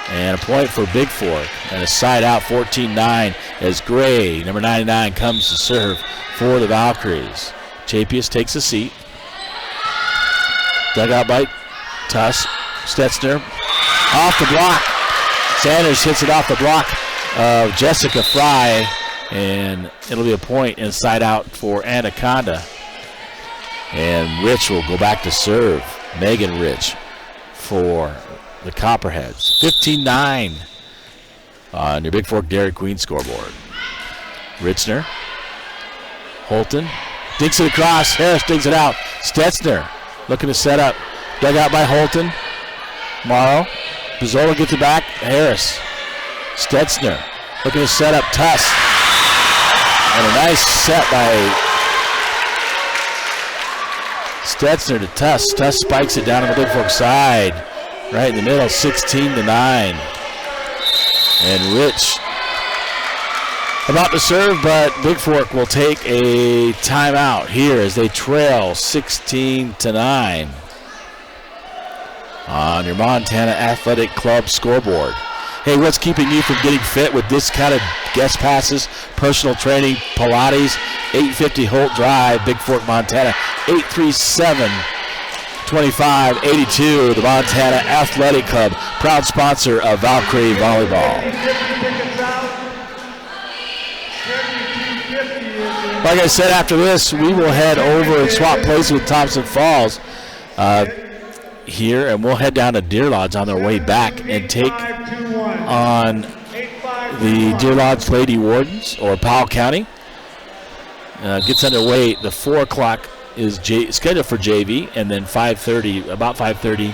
And a point for Bigfork. And a side out 14-9 as Gray, number 99, comes to serve for the Valkyries. Chapius takes a seat. Dug out by Tuss. Stetzner off the block. Sanders hits it off the block of Jessica Fry. And it'll be a point inside out for Anaconda. And Rich will go back to serve. Megan Rich for the Copperheads. 15-9 on your Bigfork Dairy Queen scoreboard. Richner. Holton. Dinks it across. Harris digs it out. Stetzner looking to set up. Dug out by Holton. Morrow. Pizzola gets it back. Harris. Stetzner looking to set up Tuss. And a nice set by Stetzner to Tuss. Tuss spikes it down on the Bigfork side. Right in the middle, 16-9. And Rich about to serve, but Bigfork will take a timeout here as they trail 16-9 on your Montana Athletic Club scoreboard. Hey, what's keeping you from getting fit with this kind of guest passes, personal training, Pilates, 850 Holt Drive, Bigfork, Montana, 837-2582, the Montana Athletic Club, proud sponsor of Valkyrie Volleyball. Like I said, after this, we will head over and swap places with Thompson Falls here, and we'll head down to Deer Lodge on their way back and take on the Deer Lodge Lady Wardens, or Powell County. Gets underway. The 4 o'clock is scheduled for JV, and then 5:30, about 5:30,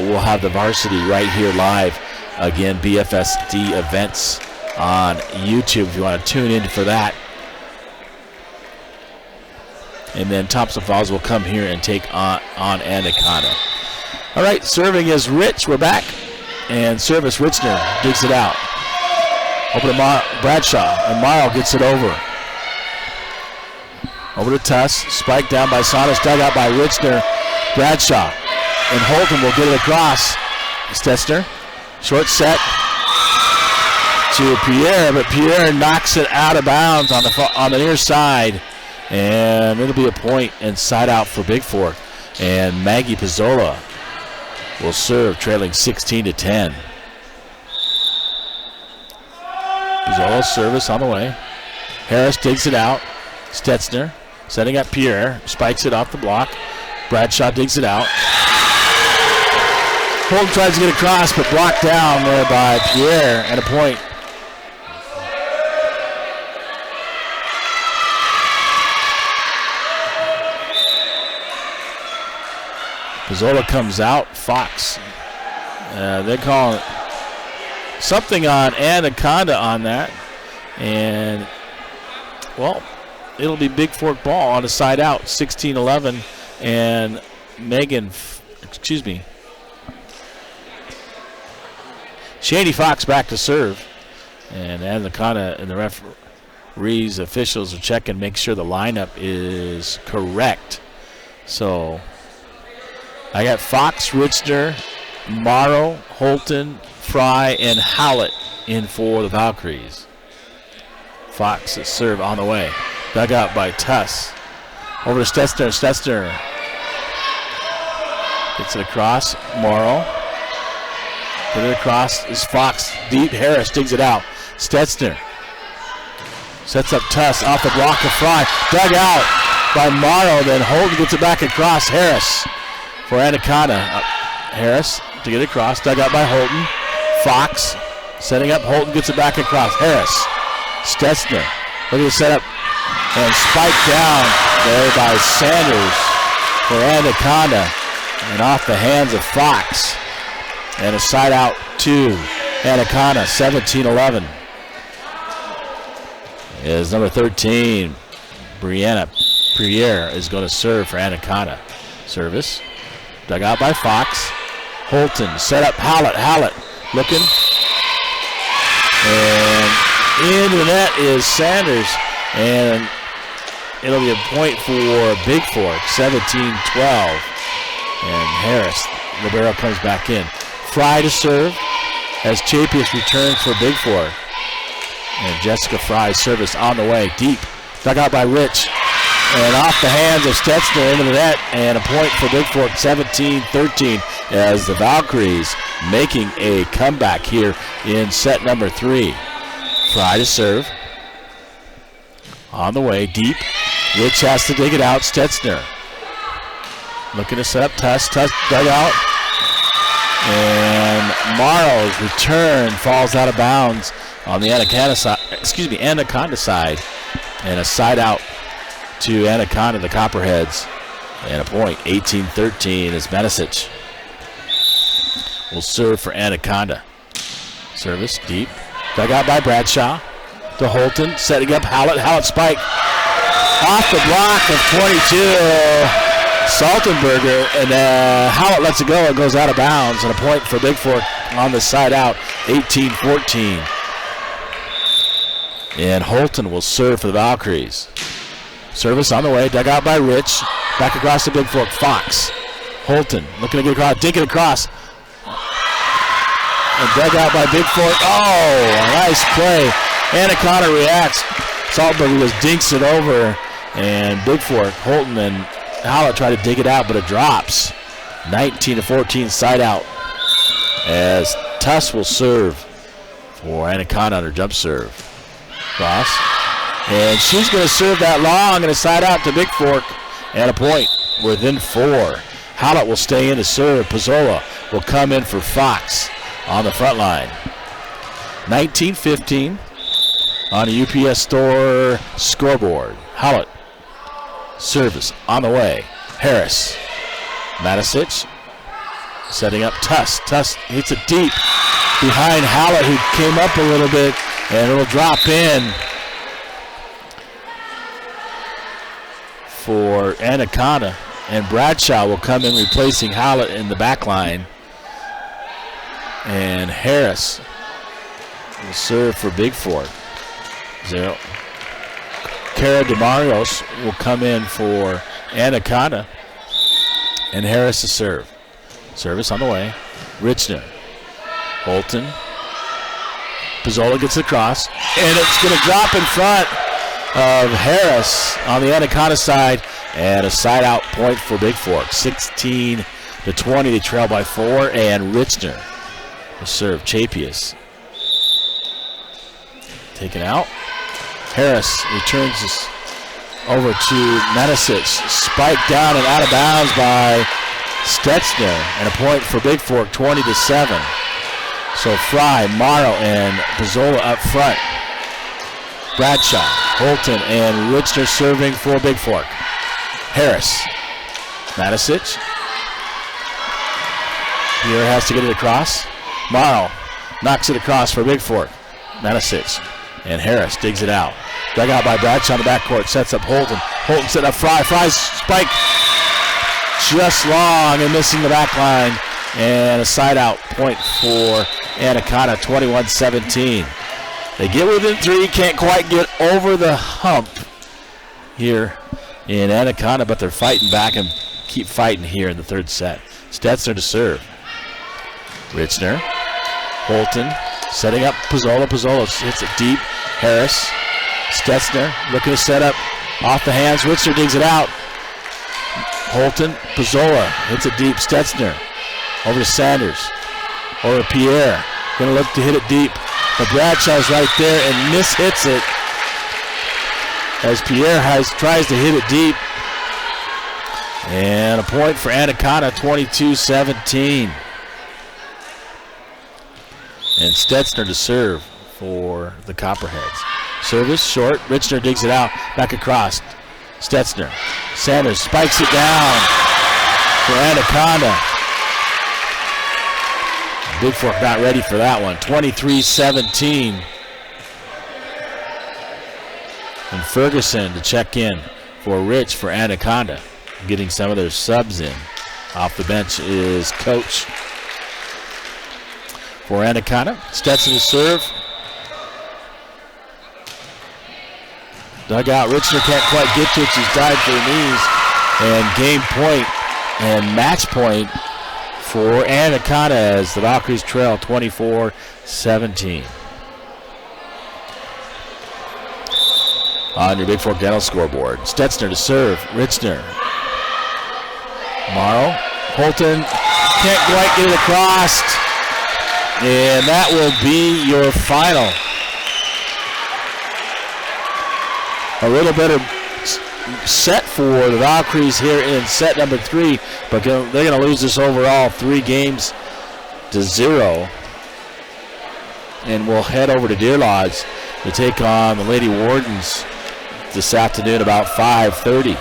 we'll have the varsity right here live. Again, BFSD events on YouTube if you want to tune in for that. And then Thompson Falls will come here and take on Anaconda. All right, serving is Rich. We're back. And service, Richner digs it out. Over to Bradshaw, and Morrow gets it over. Over to Tuss. Spike down by Saunders, dug out by Richner. Bradshaw. And Holton will get it across. Stetzner. Short set to Pierre, but Pierre knocks it out of bounds on the near side. And it'll be a point and side out for Bigfork. And Maggie Pizzola will serve, trailing 16-10. Pizzola's service on the way. Harris digs it out. Stetzner setting up Pierre. Spikes it off the block. Bradshaw digs it out. Holton tries to get across, but blocked down there by Pierre, and a point. Pizzola comes out. Fox. They're calling something on Anaconda on that. And, well, it'll be Bigfork ball on a side out, 16-11. And Shady Fox back to serve. And Anaconda and the referees, officials are checking, make sure the lineup is correct. So I got Fox, Richner, Morrow, Holton, Fry, and Howlett in for the Valkyries. Fox is serve on the way. Dug out by Tuss. Over to Stetzner. Stetzner gets it across. Morrow. Get it across is Fox. Deep. Harris digs it out. Stetzner sets up Tuss off the block of Fry. Dug out by Morrow. Then Holton gets it back across. Harris for Anaconda. Harris to get it across. Dug out by Holton. Fox setting up. Holton gets it back across. Harris. Stetzner looking to set up and spiked down there by Sanders for Anaconda and off the hands of Fox. And a side out to Anaconda, 17-11. Is number 13, Brianna Pierre, is going to serve for Anaconda. Service. Dug out by Fox. Holton set up Howlett. Howlett looking. And into the net is Sanders, and it'll be a point for Bigfork, 17-12. And Harris, libero, comes back in. Fry to serve as Chapius returns for Bigfork. And Jessica Fry's service on the way, deep. Dug out by Rich. And off the hands of Stetzner into the net, and a point for Bigfork, 17-13, as the Valkyries making a comeback here in set number 3. Fry to serve. On the way, deep. Rich has to dig it out. Stetzner looking to set up Tuss. Tuss dug out. And Morrow's return falls out of bounds on the Anaconda side. And a side out to Anaconda, the Copperheads. And a point, 18-13, as Manisic will serve for Anaconda. Service deep. Dug out by Bradshaw to Holton, setting up Hallett. Hallett spike off the block of 22. Saltenberger, and Hallett lets it go. It goes out of bounds, and a point for Bigfork on the side out, 18-14. And Holton will serve for the Valkyries. Service on the way, dug out by Rich. Back across to Bigfork. Fox. Holton looking to get across, dig it across. And dug out by Bigfork. Oh, nice play. Anaconda reacts. Saltenberger just dinks it over, and Bigfork, Holton, and Hallett try to dig it out, but it drops. 19-14 side out as Tuss will serve for Anaconda on her jump serve. Cross. And she's going to serve that long and a side out to Bigfork, and a point within 4. Hallett will stay in to serve. Pizzola will come in for Fox on the front line. 19-15 on a UPS Store scoreboard. Hallett. Service on the way. Harris. Matisic setting up Tuss. Tuss hits it deep behind Hallett, who came up a little bit, and it'll drop in for Anaconda. And Bradshaw will come in replacing Hallett in the back line. And Harris will serve for Bigfork. 0. Cara DeMarios will come in for Anaconda, and Harris to serve. Service on the way. Richner. Holton. Pizzola gets across, and it's going to drop in front of Harris on the Anaconda side, and a side out point for Bigfork. 16-20, they trail by 4, and Richner to serve. Chapius taken out. Harris returns this over to Manisic. Spike down and out of bounds by Stetzner. And a point for Bigfork, 20-7. So Fry, Morrow, and Pizzola up front. Bradshaw, Holton, and Richner serving for Bigfork. Harris. Manisic. Pierre has to get it across. Morrow knocks it across for Bigfork. Manisic. And Harris digs it out. Dug out by Bradshaw on the backcourt. Sets up Holton. Holton set up Fry. Fry's spike just long and missing the back line. And a side out point for Anaconda, 21-17. They get within 3. Can't quite get over the hump here in Anaconda, but they're fighting back and keep fighting here in the third set. Stetzner to serve. Richner. Holton. Setting up Pizzola. Pizzola hits it deep. Harris. Stetzner looking to set up off the hands. Richner digs it out. Holton. Pizzola hits it deep. Stetzner over to Sanders. Over to Pierre. Going to look to hit it deep. But Bradshaw's right there and mishits it as Pierre tries to hit it deep. And a point for Anaconda, 22-17. And Stetzner to serve for the Copperheads. Service short. Richner digs it out. Back across. Stetzner. Sanders spikes it down for Anaconda. Bigfork not ready for that one. 23-17. And Ferguson to check in for Rich for Anaconda. Getting some of their subs in. Off the bench is Coach for Anaconda. Stetson to serve. dugout. Richner can't quite get to it. She's dived to her knees. And game point and match point for Anaconda as the Valkyries trail 24-17. On your Bigfork Dental scoreboard, Stetzner to serve. Richner. Morrow. Holton can't quite get it across. And that will be your final. A little better set for the Valkyries here in set number 3, but they're going to lose this overall 3-0. And we'll head over to Deer Lodge to take on the Lady Wardens this afternoon about 5:30.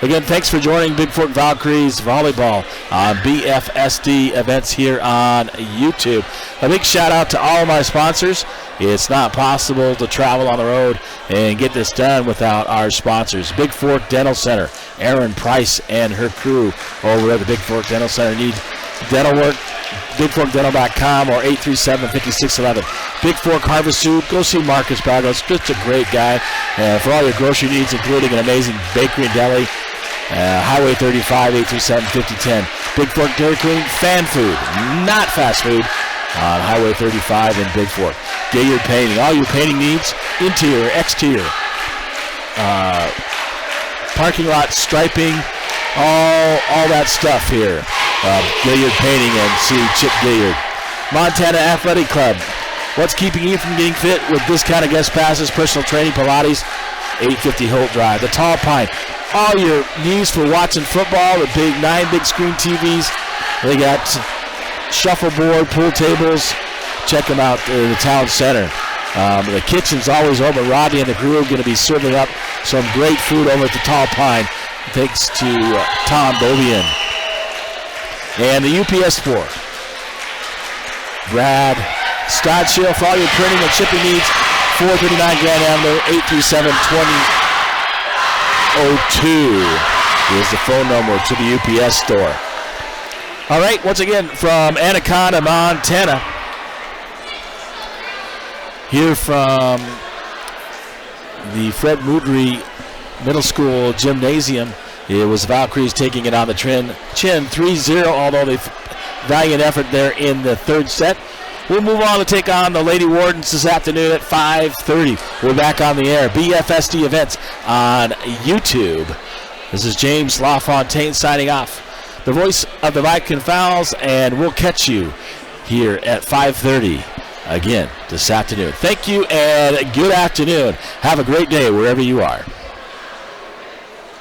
Again, thanks for joining Bigfork Valkyries Volleyball on BFSD events here on YouTube. A big shout out to all of my sponsors. It's not possible to travel on the road and get this done without our sponsors. Bigfork Dental Center, Erin Price and her crew over at the Bigfork Dental Center. Need dental work? BigforkDental.com or 837-5611. Bigfork Harvest Food, go see Marcus Bagos. Just a great guy for all your grocery needs, including an amazing bakery and deli. Highway 35, 837-5010. Bigfork Dairy Queen, fan food, not fast food, on Highway 35 in Bigfork. Gaillard Painting, all your painting needs, interior, exterior, parking lot striping, all that stuff here. Gaillard Painting and see Chip Gaillard. Montana Athletic Club, what's keeping you from getting fit with this kind of guest passes, personal training, Pilates, 850 Holt Drive. The Tall Pine, all your needs for watching football, the 9 big screen TVs. They got shuffleboard, pool tables. Check them out in the town center. The kitchen's always open. Rodney and the crew are going to be serving up some great food over at the Tall Pine, thanks to Tom Bovian. And the UPS Store. Brad Scottshill for all your printing and shipping needs. 439 Grand Avenue, 837-2002 is the phone number to the UPS Store. All right, once again from Anaconda, Montana. Here from the Fred Moudry Middle School Gymnasium, it was Valkyries taking it on the chin 3-0, although they valiant effort there in the third set. We'll move on to take on the Lady Wardens this afternoon at 5:30. We're back on the air. BFSD events on YouTube. This is James LaFontaine signing off. The voice of the Viking Vals, and we'll catch you here at 5:30 again this afternoon. Thank you and good afternoon. Have a great day wherever you are.